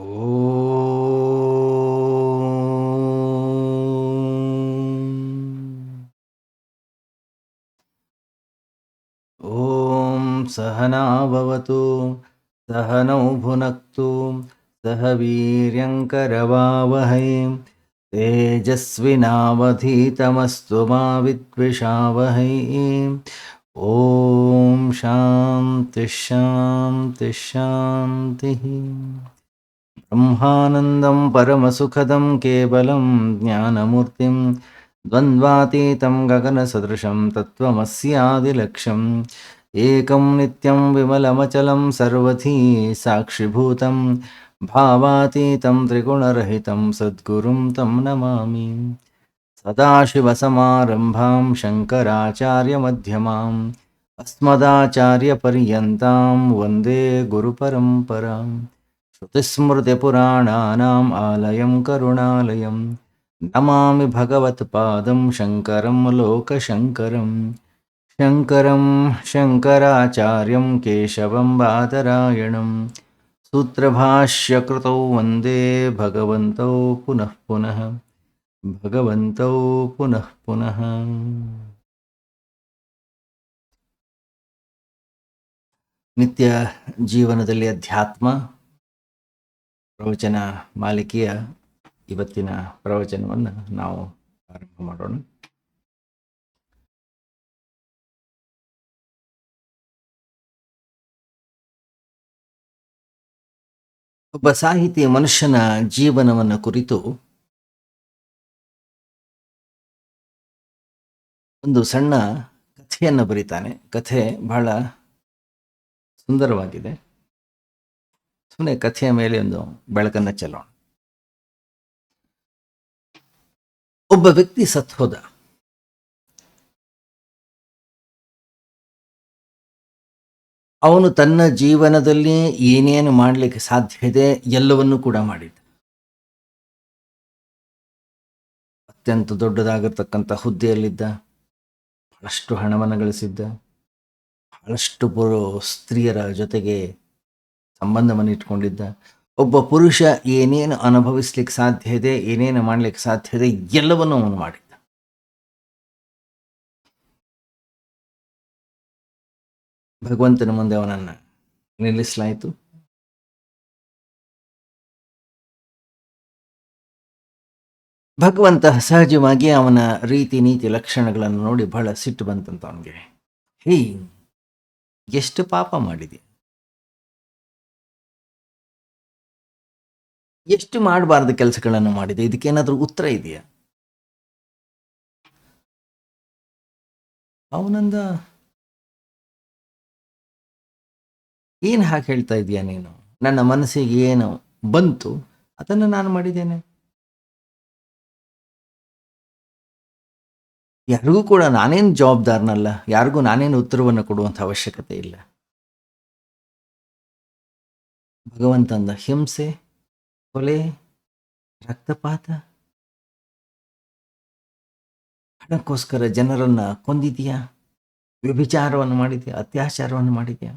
ಓಂ ಓಂ ಸಹನಾ ಭವತು ಸಹನೌ ಭುನಕ್ತು ಸಹ ವೀರ್ಯಂಕರವಾವಹೈ ತೇಜಸ್ವಿನಾವಧೀತಮಸ್ತು ಮಾ ವಿದ್ವಿಷಾವಹೈ. ಓಂ ಶಾಂತಿ ಶಾಂತಿ ಶಾಂತಿ. ಬ್ರಹ್ಮಾನಂದಂ ಪರಮಸುಖದಂ ಕೇವಲಂ ಜ್ಞಾನಮೂರ್ತಿಂ ದ್ವಂದ್ವಾತೀತಂ ಗಗನಸದೃಶಂ ತತ್ವಮಸ್ಯಾದಿಲಕ್ಷ್ಯಂ ಏಕಂ ನಿತ್ಯಂ ವಿಮಲಮಚಲಂ ಸರ್ವಧೀ ಸಾಕ್ಷಿಭೂತಂ ಭಾವಾತೀತಂ ತ್ರಿಗುಣರಹಿತಂ ಸದ್ಗುರುಂ ತಂ ನಮಾಮಿ. ಸದಾಶಿವಸಮಾರಂಭಾಂ ಶಂಕರಾಚಾರ್ಯಮಧ್ಯಮಾಂ ಅಸ್ಮದಾಚಾರ್ಯಪರ್ಯಂತಾಂ ವಂದೇ ಗುರುಪರಂಪರಾಂ. ಶ್ರುತಿಸ್ಮೃತಿಪುರಾಣಾನಾಂ ಆಲಯಂ ಕರುಣಾಲಯಂ ನಮಾಮಿ ಭಗವತ್ಪಾದಂ ಶಂಕರಂ ಲೋಕಶಂಕರಂ. ಶಂಕರಂ ಶಂಕರಾಚಾರ್ಯಂ ಕೇಶವಂ ಬಾದರಾಯಣಂ ಸೂತ್ರಭಾಷ್ಯಕೃತೌ ವಂದೇ ಭಗವಂತೌ ಪುನಃ ಪುನಃ ಭಗವಂತೌ ಪುನಃ ಪುನಃ. ನಿತ್ಯ ಜೀವನದಲ್ಲಿ ಅಧ್ಯಾತ್ಮ ಪ್ರವಚನ ಮಾಲಿಕೆಯ ಇವತ್ತಿನ ಪ್ರವಚನವನ್ನು ನಾವು ಆರಂಭ ಮಾಡೋಣ. ಒಬ್ಬ ಸಾಹಿತಿ ಮನುಷ್ಯನ ಜೀವನವನ್ನು ಕುರಿತು ಒಂದು ಸಣ್ಣ ಕಥೆಯನ್ನು ಬರೀತಾನೆ. ಕಥೆ ಬಹಳ ಸುಂದರವಾಗಿದೆ. ಸುಮ್ಮನೆ ಕಥೆಯ ಮೇಲೆ ಒಂದು ಬೆಳಕನ್ನು ಚೆಲ್ಲೋಣ. ಒಬ್ಬ ವ್ಯಕ್ತಿ ಸತ್ತು ಹೋದ. ಅವನು ತನ್ನ ಜೀವನದಲ್ಲಿ ಏನೇನು ಮಾಡಲಿಕ್ಕೆ ಸಾಧ್ಯ ಇದೆ ಎಲ್ಲವನ್ನೂ ಕೂಡ ಮಾಡಿದ್ದ. ಅತ್ಯಂತ ದೊಡ್ಡದಾಗಿರ್ತಕ್ಕಂಥ ಹುದ್ದೆಯಲ್ಲಿದ್ದ, ಬಹಳಷ್ಟು ಹಣವನ್ನು ಗಳಿಸಿದ್ದ, ಬಹಳಷ್ಟು ಸ್ತ್ರೀಯರ ಜೊತೆಗೆ ಸಂಬಂಧವನ್ನು ಇಟ್ಕೊಂಡಿದ್ದ. ಒಬ್ಬ ಪುರುಷ ಏನೇನು ಅನುಭವಿಸ್ಲಿಕ್ಕೆ ಸಾಧ್ಯ ಇದೆ, ಏನೇನು ಮಾಡಲಿಕ್ಕೆ ಸಾಧ್ಯ ಇದೆ ಎಲ್ಲವನ್ನೂ ಅವನು ಮಾಡಿದ್ದ. ಭಗವಂತನ ಮುಂದೆ ಅವನನ್ನು ನಿಲ್ಲಿಸಲಾಯಿತು. ಭಗವಂತ ಸಹಜವಾಗಿ ಅವನ ರೀತಿ ನೀತಿ ಲಕ್ಷಣಗಳನ್ನು ನೋಡಿ ಬಹಳ ಸಿಟ್ಟು ಬಂತಂತ ಅವನಿಗೆ. ಹೇ, ಎಷ್ಟು ಪಾಪ ಮಾಡಿದೆ, ಎಷ್ಟು ಮಾಡಬಾರ್ದು ಕೆಲಸಗಳನ್ನು ಮಾಡಿದೆ, ಇದಕ್ಕೇನಾದ್ರೂ ಉತ್ತರ ಇದೆಯಾ? ಅವನಂದ, ಏನು ಹಾಗೆ ಹೇಳ್ತಾ ಇದೀಯ ನೀನು? ನನ್ನ ಮನಸ್ಸಿಗೆ ಏನು ಬಂತು ಅದನ್ನು ನಾನು ಮಾಡಿದ್ದೇನೆ. ಯಾರಿಗೂ ಕೂಡ ನಾನೇನು ಜವಾಬ್ದಾರನಲ್ಲ, ಯಾರಿಗೂ ನಾನೇನು ಉತ್ತರವನ್ನು ಕೊಡುವಂಥ ಅವಶ್ಯಕತೆ ಇಲ್ಲ. ಭಗವಂತಂದ, ಹಿಂಸೆ, ಕೊಲೆ, ರಕ್ತಪಾತ, ಹಣಕ್ಕೋಸ್ಕರ ಜನರನ್ನ ಕೊಂದಿದೆಯಾ, ವ್ಯಭಿಚಾರವನ್ನು ಮಾಡಿದ್ಯಾ, ಅತ್ಯಾಚಾರವನ್ನು ಮಾಡಿದ್ಯಾ?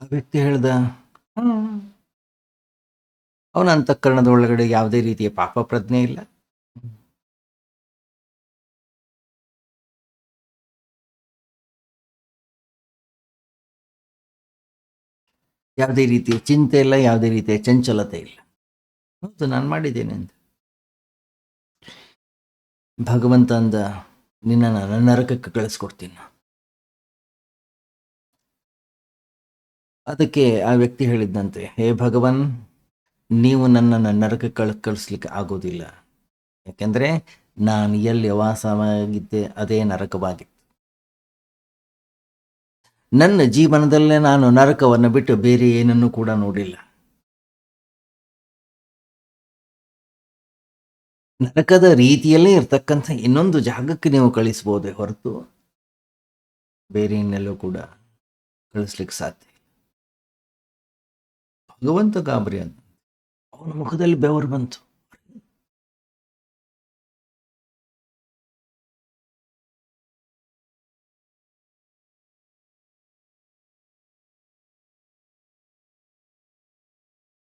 ಆ ವ್ಯಕ್ತಿ ಹೇಳ್ದ, ಅವನ ಅಂತಃಕರಣದ ಒಳಗಡೆ ಯಾವುದೇ ರೀತಿಯ ಪಾಪ ಪ್ರಜ್ಞೆ ಇಲ್ಲ. ಯಾವುದೇ ರೀತಿಯ ಚಿಂತೆ ಇಲ್ಲ, ಯಾವುದೇ ರೀತಿಯ ಚಂಚಲತೆ ಇಲ್ಲ. ಹೌದು, ನಾನು ಮಾಡಿದ್ದೇನೆ ಅಂತ. ಭಗವಂತ ಅಂದ, ನಿನ್ನನ್ನು ನನ್ನ ನರಕಕ್ಕೆ ಕಳಿಸ್ಕೊಡ್ತೀನಿ. ಅದಕ್ಕೆ ಆ ವ್ಯಕ್ತಿ ಹೇಳಿದ್ದಂತೆ, ಹೇ ಭಗವನ್, ನೀವು ನನ್ನನ್ನು ನರಕಕ್ಕೆ ಕಳಿಸ್ಲಿಕ್ಕೆ ಆಗೋದಿಲ್ಲ. ಯಾಕೆಂದರೆ ನಾನು ಎಲ್ಲಿ ವಾಸವಾಗಿದ್ದೆ ಅದೇ ನರಕವಾಗಿತ್ತು. ನನ್ನ ಜೀವನದಲ್ಲೇ ನಾನು ನರಕವನ್ನು ಬಿಟ್ಟು ಬೇರೆ ಏನನ್ನು ಕೂಡ ನೋಡಿಲ್ಲ. ನರಕದ ರೀತಿಯಲ್ಲೇ ಇರ್ತಕ್ಕಂಥ ಇನ್ನೊಂದು ಜಾಗಕ್ಕೆ ನೀವು ಕಳಿಸ್ಬೋದೇ ಹೊರತು ಬೇರೆ ಇನ್ನೆಲ್ಲೂ ಕೂಡ ಕಳಿಸ್ಲಿಕ್ಕೆ ಸಾಧ್ಯ ಇಲ್ಲ. ಭಗವಂತ ಗಾಬರಿ ಅಂತ, ಅವನ ಮುಖದಲ್ಲಿ ಬೆವರು ಬಂತು.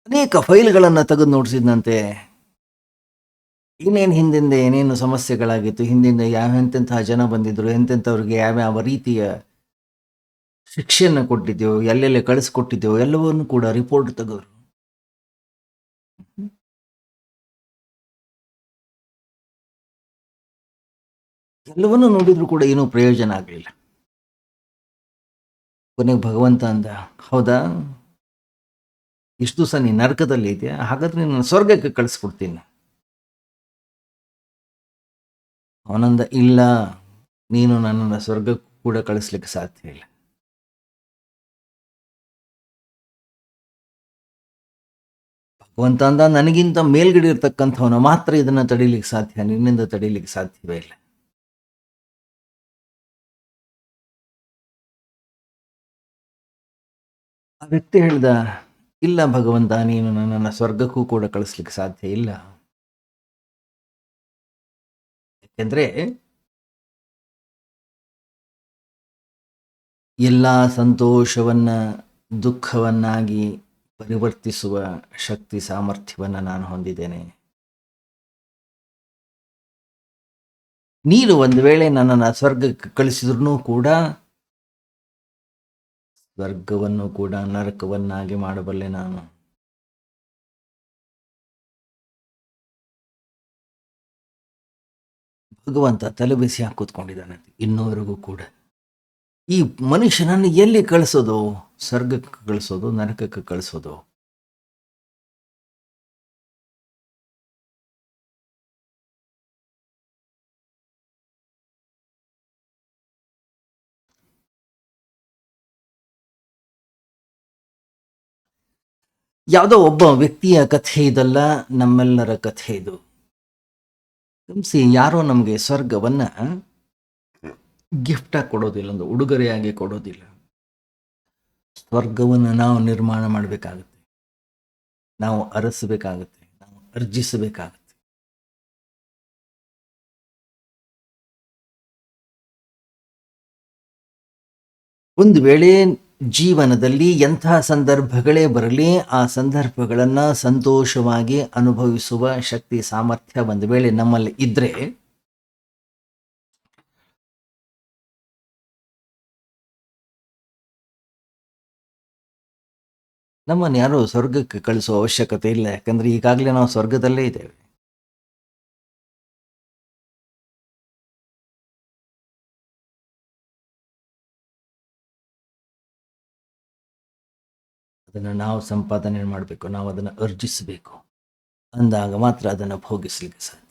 ಅನೇಕ ಫೈಲ್ಗಳನ್ನು ತೆಗೆದು ನೋಡಿಸಿದಂತೆ. ಇನ್ನೇನು ಹಿಂದಿಂದ ಏನೇನು ಸಮಸ್ಯೆಗಳಾಗಿತ್ತು, ಹಿಂದಿಂದ ಎಂತೆಂತಹ ಜನ ಬಂದಿದ್ರು, ಎಂತೆಂಥವ್ರಿಗೆ ಯಾವ್ಯಾವ ರೀತಿಯ ಶಿಕ್ಷೆಯನ್ನು ಕೊಟ್ಟಿದ್ದೆವು, ಎಲ್ಲೆಲ್ಲಿ ಕಳಿಸ್ಕೊಟ್ಟಿದ್ದೆವು, ಎಲ್ಲವನ್ನೂ ಕೂಡ ರಿಪೋರ್ಟ್ ತೆಗೆದ್ರು. ಎಲ್ಲವನ್ನೂ ನೋಡಿದ್ರು ಕೂಡ ಏನೂ ಪ್ರಯೋಜನ ಆಗಲಿಲ್ಲ. ಕೊನೆಗೆ ಭಗವಂತ ಅಂದ, ಹೌದಾ, ಇಷ್ಟು ದಿವಸ ನೀನು ನರಕದಲ್ಲಿ ಇದೆಯಾ, ಹಾಗಾದ್ರೆ ನಾನು ಸ್ವರ್ಗಕ್ಕೆ ಕಳಿಸ್ಕೊಡ್ತೀನಿ. ಅವನಂದ, ಇಲ್ಲ, ನೀನು ನನ್ನನ್ನು ಸ್ವರ್ಗಕ್ಕೂ ಕೂಡ ಕಳಿಸ್ಲಿಕ್ಕೆ ಸಾಧ್ಯ ಇಲ್ಲ. ಭಗವಂತ ಅಂದ, ನನಗಿಂತ ಮೇಲ್ಗಡೆ ಇರ್ತಕ್ಕಂಥವನು ಮಾತ್ರ ಇದನ್ನು ತಡೀಲಿಕ್ಕೆ ಸಾಧ್ಯ, ನಿನ್ನಿಂದ ತಡೀಲಿಕ್ಕೆ ಸಾಧ್ಯವೇ ಇಲ್ಲ. ಆ ವ್ಯಕ್ತಿ ಹೇಳ್ದ, ಇಲ್ಲ ಭಗವಂತ, ನೀನು ನನ್ನನ್ನು ಸ್ವರ್ಗಕ್ಕೂ ಕೂಡ ಕಳಿಸ್ಲಿಕ್ಕೆ ಸಾಧ್ಯ ಇಲ್ಲ. ಯಾಕೆಂದ್ರೆ ಎಲ್ಲ ಸಂತೋಷವನ್ನ ದುಃಖವನ್ನಾಗಿ ಪರಿವರ್ತಿಸುವ ಶಕ್ತಿ ಸಾಮರ್ಥ್ಯವನ್ನು ನಾನು ಹೊಂದಿದ್ದೇನೆ. ನೀನು ಒಂದು ವೇಳೆ ನನ್ನನ್ನು ಸ್ವರ್ಗಕ್ಕೆ ಕಳಿಸಿದ್ರೂ ಕೂಡ ಸ್ವರ್ಗವನ್ನು ಕೂಡ ನರಕವನ್ನಾಗಿ ಮಾಡಬಲ್ಲೆ ನಾನು. ಭಗವಂತ ತಲೆ ಬಿಸಿ ಹಾಕಿ ಕೂತ್ಕೊಂಡಿದ್ದಾನೆ ಇನ್ನೂವರೆಗೂ ಕೂಡ. ಈ ಮನುಷ್ಯನನ್ನು ಎಲ್ಲಿ ಕಳಿಸೋದು? ಸ್ವರ್ಗಕ್ಕೆ ಕಳಿಸೋದು, ನರಕಕ್ಕೆ ಕಳಿಸೋದು? ಯಾವುದೋ ಒಬ್ಬ ವ್ಯಕ್ತಿಯ ಕಥೆ ಇದಲ್ಲ, ನಮ್ಮೆಲ್ಲರ ಕಥೆ ಇದು. ಗಮನಿಸಿ, ಯಾರೋ ನಮಗೆ ಸ್ವರ್ಗವನ್ನ ಗಿಫ್ಟ್ ಆಗಿ ಕೊಡೋದಿಲ್ಲ, ಒಂದು ಉಡುಗೊರೆಯಾಗಿ ಕೊಡೋದಿಲ್ಲ. ಸ್ವರ್ಗವನ್ನು ನಾವು ನಿರ್ಮಾಣ ಮಾಡಬೇಕಾಗುತ್ತೆ, ನಾವು ಅರಸಬೇಕಾಗುತ್ತೆ, ನಾವು ಅರ್ಜಿಸಬೇಕಾಗುತ್ತೆ. ಒಂದು ವೇಳೆ ಜೀವನದಲ್ಲಿ ಎಂತಹ ಸಂದರ್ಭಗಳೇ ಬರಲಿ, ಆ ಸಂದರ್ಭಗಳನ್ನು ಸಂತೋಷವಾಗಿ ಅನುಭವಿಸುವ ಶಕ್ತಿ ಸಾಮರ್ಥ್ಯ ಒಂದು ವೇಳೆ ನಮ್ಮಲ್ಲಿ ಇದ್ರೆ, ನಮ್ಮನ್ನು ಯಾರು ಸ್ವರ್ಗಕ್ಕೆ ಕಳಿಸುವ ಅವಶ್ಯಕತೆ ಇಲ್ಲ. ಯಾಕಂದ್ರೆ ಈಗಾಗಲೇ ನಾವು ಸ್ವರ್ಗದಲ್ಲೇ ಇದ್ದೇವೆ. ಅದನ್ನು ನಾವು ಸಂಪಾದನೆ ಮಾಡಬೇಕು, ನಾವು ಅದನ್ನು ಅರ್ಜಿಸಬೇಕು. ಅಂದಾಗ ಮಾತ್ರ ಅದನ್ನು ಭೋಗಿಸ್ಲಿಕ್ಕೆ ಸಾಧ್ಯ.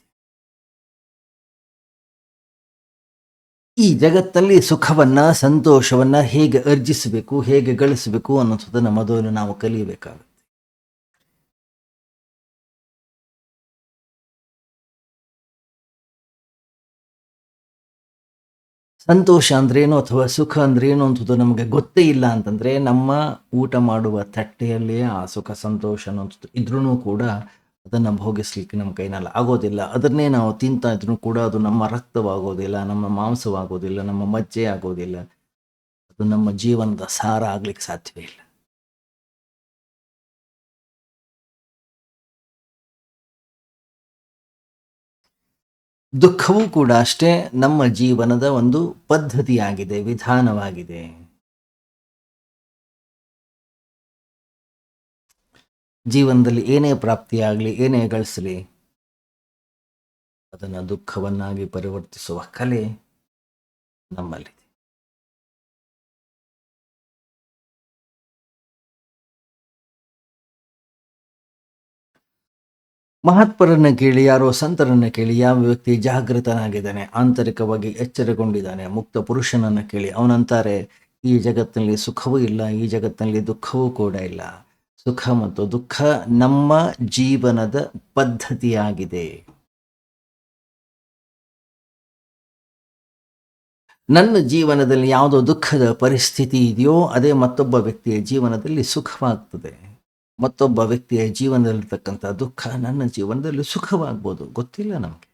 ಈ ಜಗತ್ತಲ್ಲಿ ಸುಖವನ್ನ, ಸಂತೋಷವನ್ನ ಹೇಗೆ ಅರ್ಜಿಸಬೇಕು, ಹೇಗೆ ಗಳಿಸಬೇಕು ಅನ್ನೋದನ್ನು ಮೊದಲು ನಾವು ಕಲಿಯಬೇಕಾಗುತ್ತೆ. ಸಂತೋಷ ಅಂದ್ರೇನು ಅಥವಾ ಸುಖ ಅಂದ್ರೇನು ಅನ್ನೋದು ನಮಗೆ ಗೊತ್ತೇ ಇಲ್ಲ ಅಂತಂದ್ರೆ, ನಮ್ಮ ಊಟ ಮಾಡುವ ತಟ್ಟೆಯಲ್ಲಿಯೇ ಆ ಸುಖ ಸಂತೋಷ ಅನ್ನೋದು ಇದ್ರೂ ಕೂಡ ಅದನ್ನು ಭೋಗಿಸ್ಲಿಕ್ಕೆ ನಮ್ಮ ಕೈನಲ್ಲಿ ಆಗೋದಿಲ್ಲ. ಅದನ್ನೇ ನಾವು ತಿಂತಾ ಇದ್ರೂ ಕೂಡ ಅದು ನಮ್ಮ ರಕ್ತವಾಗೋದಿಲ್ಲ, ನಮ್ಮ ಮಾಂಸವಾಗೋದಿಲ್ಲ, ನಮ್ಮ ಮಜ್ಜೆ ಆಗೋದಿಲ್ಲ. ಅದು ನಮ್ಮ ಜೀವನದ ಸಾರ ಆಗ್ಲಿಕ್ಕೆ ಸಾಧ್ಯವೇ ಇಲ್ಲ. ದುಃಖವೂ ಕೂಡ ಅಷ್ಟೇ ನಮ್ಮ ಜೀವನದ ಒಂದು ಪದ್ಧತಿಯಾಗಿದೆ, ವಿಧಾನವಾಗಿದೆ. ಜೀವನದಲ್ಲಿ ಏನೇ ಪ್ರಾಪ್ತಿಯಾಗಲಿ, ಏನೇ ಗಳಿಸಲಿ, ಅದನ್ನು ದುಃಖವನ್ನಾಗಿ ಪರಿವರ್ತಿಸುವ ಕಲೆ ನಮ್ಮಲ್ಲಿದೆ. ಮಹಾತ್ಮರನ್ನ ಕೇಳಿ, ಯಾರೋ ಸಂತರನ್ನ ಕೇಳಿ, ಯಾವ ವ್ಯಕ್ತಿ ಜಾಗೃತನಾಗಿದ್ದಾನೆ, ಆಂತರಿಕವಾಗಿ ಎಚ್ಚರಗೊಂಡಿದ್ದಾನೆ, ಮುಕ್ತ ಪುರುಷನನ್ನ ಕೇಳಿ ಅವನಂತಾರೆ, ಈ ಜಗತ್ತಿನಲ್ಲಿ ಸುಖವೂ ಇಲ್ಲ, ಈ ಜಗತ್ತಿನಲ್ಲಿ ದುಃಖವೂ ಕೂಡ ಇಲ್ಲ. ಸುಖ ಮತ್ತು ದುಃಖ ನಮ್ಮ ಜೀವನದ ಪದ್ಧತಿಯಾಗಿದೆ. ನನ್ನ ಜೀವನದಲ್ಲಿ ಯಾವುದೋ ದುಃಖದ ಪರಿಸ್ಥಿತಿ ಇದೆಯೋ, ಅದೇ ಮತ್ತೊಬ್ಬ ವ್ಯಕ್ತಿಯ ಜೀವನದಲ್ಲಿ ಸುಖವಾಗ್ತದೆ. ಮತ್ತೊಬ್ಬ ವ್ಯಕ್ತಿಯ ಜೀವನದಲ್ಲಿರ್ತಕ್ಕಂಥ ದುಃಖ ನನ್ನ ಜೀವನದಲ್ಲಿ ಸುಖವಾಗ್ಬೋದು, ಗೊತ್ತಿಲ್ಲ ನಮಗೆ.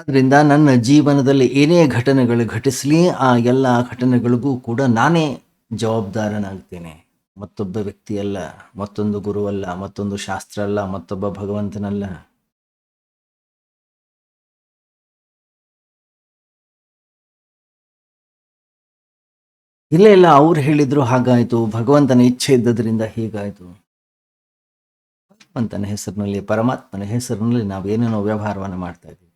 ಆದ್ರಿಂದ ನನ್ನ ಜೀವನದಲ್ಲಿ ಏನೇ ಘಟನೆಗಳು ಘಟಿಸಲಿ ಆ ಎಲ್ಲ ಘಟನೆಗಳಿಗೂ ಕೂಡ ನಾನೇ ಜವಾಬ್ದಾರನಾಗ್ತೇನೆ. ಮತ್ತೊಬ್ಬ ವ್ಯಕ್ತಿಯಲ್ಲ, ಮತ್ತೊಂದು ಗುರುವಲ್ಲ, ಮತ್ತೊಂದು ಶಾಸ್ತ್ರ ಅಲ್ಲ, ಮತ್ತೊಬ್ಬ ಭಗವಂತನಲ್ಲ. ಇಲ್ಲ ಇಲ್ಲ, ಅವ್ರು ಹೇಳಿದ್ರು ಹಾಗಾಯ್ತು, ಭಗವಂತನ ಇಚ್ಛೆ ಇದ್ದದ್ರಿಂದ ಹೀಗಾಯ್ತು. ಭಗವಂತನ ಹೆಸರಿನಲ್ಲಿ, ಪರಮಾತ್ಮನ ಹೆಸರಿನಲ್ಲಿ ನಾವೇನೇನೋ ವ್ಯವಹಾರವನ್ನು ಮಾಡ್ತಾ ಇದ್ದೀವಿ.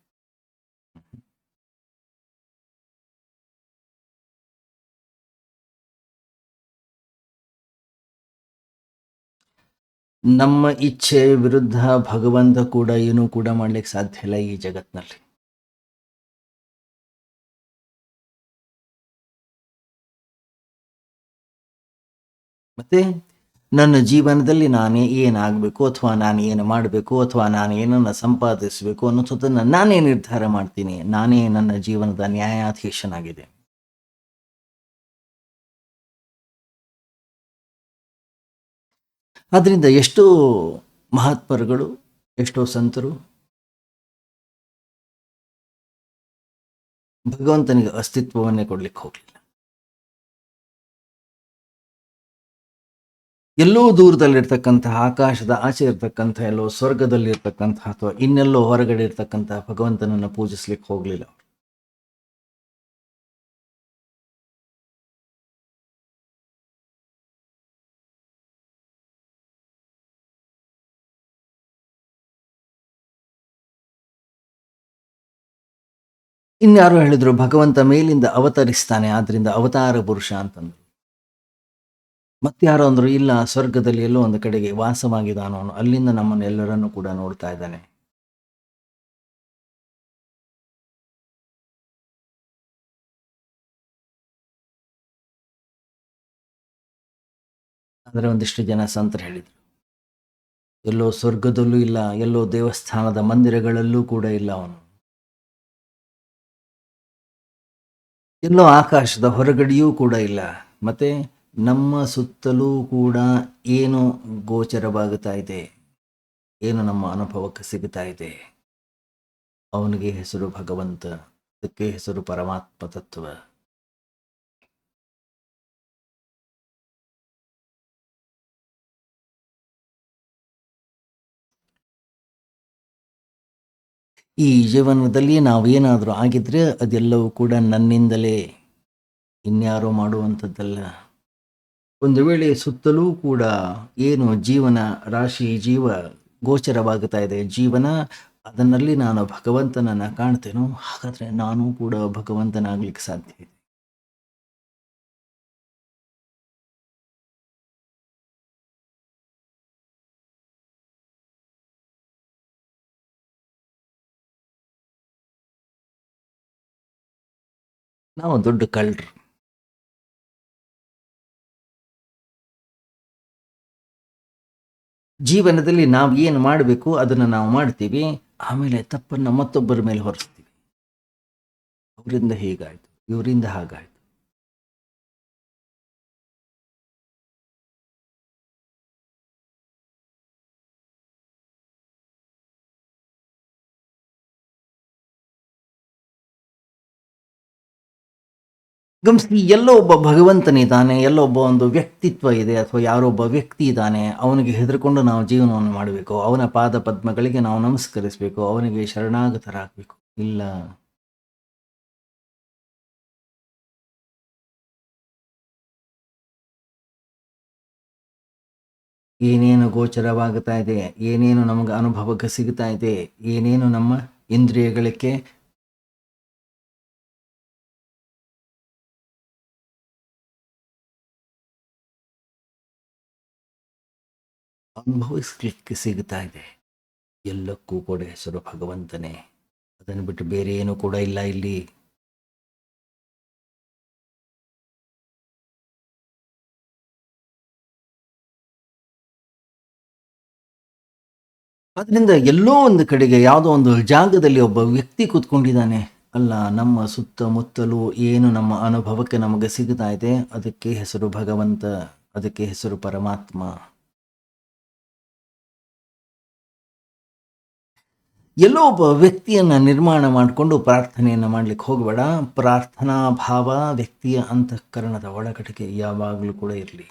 ನಮ್ಮ ಇಚ್ಛೆ ವಿರುದ್ಧ ಭಗವಂತ ಕೂಡ ಏನೂ ಕೂಡ ಮಾಡ್ಲಿಕ್ಕೆ ಸಾಧ್ಯ ಇಲ್ಲ ಈ ಜಗತ್ನಲ್ಲಿ. ಮತ್ತೆ ನನ್ನ ಜೀವನದಲ್ಲಿ ನಾನೇ ಏನಾಗಬೇಕು, ಅಥವಾ ನಾನು ಏನು ಮಾಡಬೇಕು, ಅಥವಾ ನಾನು ಏನನ್ನು ಸಂಪಾದಿಸಬೇಕು ಅನ್ನೋದನ್ನು ನಾನೇ ನಿರ್ಧಾರ ಮಾಡ್ತೀನಿ. ನಾನೇ ನನ್ನ ಜೀವನದ ನ್ಯಾಯಾಧೀಶನಾಗಿದೆ. ಆದ್ರಿಂದ ಎಷ್ಟೋ ಮಹಾತ್ಮರುಗಳು, ಎಷ್ಟೋ ಸಂತರು ಭಗವಂತನಿಗೆ ಅಸ್ತಿತ್ವವನ್ನೇ ಕೊಡ್ಲಿಕ್ಕೆ ಹೋಗಲಿಲ್ಲ. ಎಲ್ಲೋ ದೂರದಲ್ಲಿರ್ತಕ್ಕಂತಹ, ಆಕಾಶದ ಆಚೆ ಇರ್ತಕ್ಕಂಥ, ಎಲ್ಲೋ ಸ್ವರ್ಗದಲ್ಲಿರ್ತಕ್ಕಂಥ, ಅಥವಾ ಇನ್ನೆಲ್ಲೋ ಹೊರಗಡೆ ಇರ್ತಕ್ಕಂತಹ ಭಗವಂತನನ್ನು ಪೂಜಿಸ್ಲಿಕ್ಕೆ ಹೋಗಲಿಲ್ಲ. ಇನ್ಯಾರೋ ಹೇಳಿದ್ರು ಭಗವಂತ ಮೇಲಿಂದ ಅವತರಿಸ್ತಾನೆ, ಆದ್ರಿಂದ ಅವತಾರ ಪುರುಷ ಅಂತಂದ್ರು. ಮತ್ತಾರೋ ಅಂದ್ರು ಇಲ್ಲ, ಸ್ವರ್ಗದಲ್ಲಿ ಎಲ್ಲೋ ಒಂದು ಕಡೆಗೆ ವಾಸವಾಗಿದ್ದಾನೋ, ಅಲ್ಲಿಂದ ನಮ್ಮನ್ನೆಲ್ಲರನ್ನು ಕೂಡ ನೋಡ್ತಾ ಇದ್ದಾನೆ. ಅಂದ್ರೆ ಒಂದಿಷ್ಟು ಜನ ಸಂತರು ಹೇಳಿದ್ರು, ಎಲ್ಲೋ ಸ್ವರ್ಗದಲ್ಲೂ ಇಲ್ಲ, ಎಲ್ಲೋ ದೇವಸ್ಥಾನದ ಮಂದಿರಗಳಲ್ಲೂ ಕೂಡ ಇಲ್ಲ ಅವನು, ಎಲ್ಲೋ ಆಕಾಶದ ಹೊರಗಡೆಯೂ ಕೂಡ ಇಲ್ಲ. ಮತ್ತೆ ನಮ್ಮ ಸುತ್ತಲೂ ಕೂಡ ಏನು ಗೋಚರವಾಗುತ್ತಾ ಇದೆ, ಏನು ನಮ್ಮ ಅನುಭವಕ್ಕೆ ಸಿಗುತ್ತಾ ಇದೆ, ಅವನಿಗೆ ಹೆಸರು ಭಗವಂತ, ಅದಕ್ಕೆ ಹೆಸರು ಪರಮಾತ್ಮ ತತ್ವ. ಈ ಜೀವನದಲ್ಲಿ ನಾವೇನಾದರೂ ಆಗಿದ್ರೆ ಅದೆಲ್ಲವೂ ಕೂಡ ನನ್ನಿಂದಲೇ, ಇನ್ಯಾರೋ ಮಾಡುವಂಥದ್ದಲ್ಲ. ಒಂದು ವೇಳೆ ಸುತ್ತಲೂ ಕೂಡ ಏನು ಜೀವನ ರಾಶಿ, ಜೀವ ಗೋಚರವಾಗುತ್ತಾ ಇದೆ, ಜೀವನ, ಅದನ್ನಲ್ಲಿ ನಾನು ಭಗವಂತನನ್ನು ಕಾಣ್ತೇನೋ, ಹಾಗಾದ್ರೆ ನಾನು ಕೂಡ ಭಗವಂತನಾಗ್ಲಿಕ್ಕೆ ಸಾಧ್ಯ ಇದೆ. ನಾವು ದೊಡ್ಡ ಕಳ್ಳರು. ಜೀವನದಲ್ಲಿ ನಾವು ಏನು ಮಾಡಬೇಕು ಅದನ್ನು ನಾವು ಮಾಡ್ತೀವಿ, ಆಮೇಲೆ ತಪ್ಪನ್ನು ಮತ್ತೊಬ್ಬರ ಮೇಲೆ ಹೊರಿಸ್ತೀವಿ. ಅವರಿಂದ ಹೀಗಾಯ್ತು, ಇವರಿಂದ ಹಾಗಾಯ್ತು. ಗಮನಿಸಿ, ಎಲ್ಲೋ ಒಬ್ಬ ಭಗವಂತನಿದ್ದಾನೆ, ಎಲ್ಲೊಬ್ಬ ಒಂದು ವ್ಯಕ್ತಿತ್ವ ಇದೆ, ಅಥವಾ ಯಾರೊಬ್ಬ ವ್ಯಕ್ತಿ ಇದ್ದಾನೆ, ಅವನಿಗೆ ಹೆದರ್ಕೊಂಡು ನಾವು ಜೀವನವನ್ನು ಮಾಡಬೇಕು, ಅವನ ಪಾದ ಪದ್ಮಗಳಿಗೆ ನಾವು ನಮಸ್ಕರಿಸಬೇಕು, ಅವನಿಗೆ ಶರಣಾಗತರಾಗಬೇಕು? ಇಲ್ಲ. ಏನೇನು ಗೋಚರವಾಗುತ್ತಾ ಇದೆ, ಏನೇನು ನಮಗೆ ಅನುಭವಕ್ಕೆ ಸಿಗುತ್ತಾ ಇದೆ, ಏನೇನು ನಮ್ಮ ಇಂದ್ರಿಯಗಳಿಗೆ ಅನುಭವಿಸ್ಲಿಕ್ಕೆ ಸಿಗುತ್ತಾ ಇದೆ, ಎಲ್ಲಕ್ಕೂ ಕೂಡ ಹೆಸರು ಭಗವಂತನೇ. ಅದನ್ನು ಬಿಟ್ಟು ಬೇರೆ ಏನು ಕೂಡ ಇಲ್ಲ ಇಲ್ಲಿ. ಅದರಿಂದ ಎಲ್ಲೋ ಒಂದು ಕಡೆಗೆ, ಯಾವುದೋ ಒಂದು ಜಾಗದಲ್ಲಿ ಒಬ್ಬ ವ್ಯಕ್ತಿ ಕೂತ್ಕೊಂಡಿದ್ದಾನೆ. ಅಲ್ಲ, ನಮ್ಮ ಸುತ್ತಮುತ್ತಲೂ ಏನು ನಮ್ಮ ಅನುಭವಕ್ಕೆ ನಮಗೆ ಸಿಗುತ್ತಾ ಇದೆ, ಅದಕ್ಕೆ ಹೆಸರು ಭಗವಂತ, ಅದಕ್ಕೆ ಹೆಸರು ಪರಮಾತ್ಮ. ಎಲ್ಲೋ ಒಬ್ಬ ವ್ಯಕ್ತಿಯನ್ನು ನಿರ್ಮಾಣ ಮಾಡಿಕೊಂಡು ಪ್ರಾರ್ಥನೆಯನ್ನು ಮಾಡಲಿಕ್ಕೆ ಹೋಗಬೇಡ. ಪ್ರಾರ್ಥನಾ ಭಾವ ವ್ಯಕ್ತಿಯ ಅಂತಃಕರಣದ ಒಳಗಡೆಗೆ ಯಾವಾಗಲೂ ಕೂಡ ಇರಲಿ.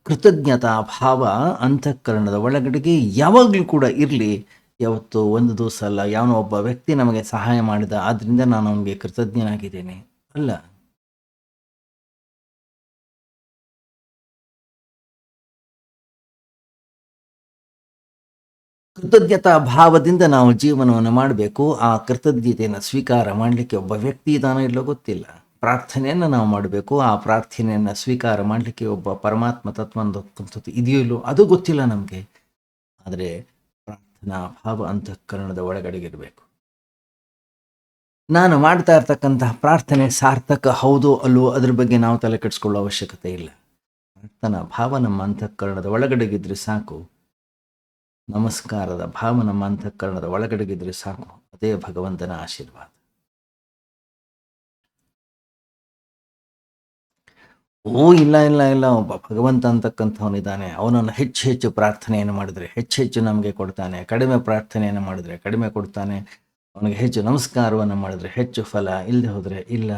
ಕೃತಜ್ಞತಾ ಭಾವ ಅಂತಃಕರಣದ ಒಳಗಡೆಗೆ ಯಾವಾಗಲೂ ಕೂಡ ಇರಲಿ. ಯಾವತ್ತು ಒಂದು ದಿವಸ ಅಲ್ಲ, ಯಾವನೋ ಒಬ್ಬ ವ್ಯಕ್ತಿ ನಮಗೆ ಸಹಾಯ ಮಾಡಿದ, ಆದ್ದರಿಂದ ನಾನು ಅವನಿಗೆ ಕೃತಜ್ಞನಾಗಿದ್ದೇನೆ ಅಲ್ಲ. ಕೃತಜ್ಞತಾ ಭಾವದಿಂದ ನಾವು ಜೀವನವನ್ನು ಮಾಡಬೇಕು. ಆ ಕೃತಜ್ಞತೆಯನ್ನು ಸ್ವೀಕಾರ ಮಾಡಲಿಕ್ಕೆ ಒಬ್ಬ ವ್ಯಕ್ತಿ ಇದಾನೋ ಇಲ್ಲೋ ಗೊತ್ತಿಲ್ಲ. ಪ್ರಾರ್ಥನೆಯನ್ನು ನಾವು ಮಾಡಬೇಕು. ಆ ಪ್ರಾರ್ಥನೆಯನ್ನು ಸ್ವೀಕಾರ ಮಾಡಲಿಕ್ಕೆ ಒಬ್ಬ ಪರಮಾತ್ಮ ತತ್ವ ಅಂತಕ್ಕಂಥದ್ದು ಇದೆಯೋ ಇಲ್ಲೋ ಅದು ಗೊತ್ತಿಲ್ಲ ನಮಗೆ. ಆದರೆ ಪ್ರಾರ್ಥನಾ ಭಾವ ಅಂತಃಕರಣದ ಒಳಗಡೆಗಿರಬೇಕು. ನಾನು ಮಾಡ್ತಾ ಇರ್ತಕ್ಕಂತಹ ಪ್ರಾರ್ಥನೆ ಸಾರ್ಥಕ ಹೌದೋ ಅಲ್ಲವೋ ಅದ್ರ ಬಗ್ಗೆ ನಾವು ತಲೆ ಕೆಡಿಸ್ಕೊಳ್ಳೋ ಅವಶ್ಯಕತೆ ಇಲ್ಲ. ಪ್ರಾರ್ಥನಾ ಭಾವ ನಮ್ಮ ಅಂತಃಕರಣದ ಒಳಗಡೆಗಿದ್ರೆ ಸಾಕು. ನಮಸ್ಕಾರದ ಭಾವ ನಮ್ಮ ಅಂತಃಕರಣದ ಒಳಗಡೆಗಿದ್ರೆ ಸಾಕು. ಅದೇ ಭಗವಂತನ ಆಶೀರ್ವಾದ. ಇಲ್ಲ ಇಲ್ಲ ಇಲ್ಲ, ಒಬ್ಬ ಭಗವಂತ ಅಂತಕ್ಕಂಥವನಿದ್ದಾನೆ. ಅವನನ್ನು ಹೆಚ್ಚು ಹೆಚ್ಚು ಪ್ರಾರ್ಥನೆಯನ್ನು ಮಾಡಿದರೆ ಹೆಚ್ಚು ಹೆಚ್ಚು ನಮಗೆ ಕೊಡ್ತಾನೆ. ಕಡಿಮೆ ಪ್ರಾರ್ಥನೆಯನ್ನು ಮಾಡಿದರೆ ಕಡಿಮೆ ಕೊಡ್ತಾನೆ. ಅವನಿಗೆ ಹೆಚ್ಚು ನಮಸ್ಕಾರವನ್ನು ಮಾಡಿದರೆ ಹೆಚ್ಚು ಫಲ, ಇಲ್ಲದೆ ಹೋದರೆ ಇಲ್ಲ.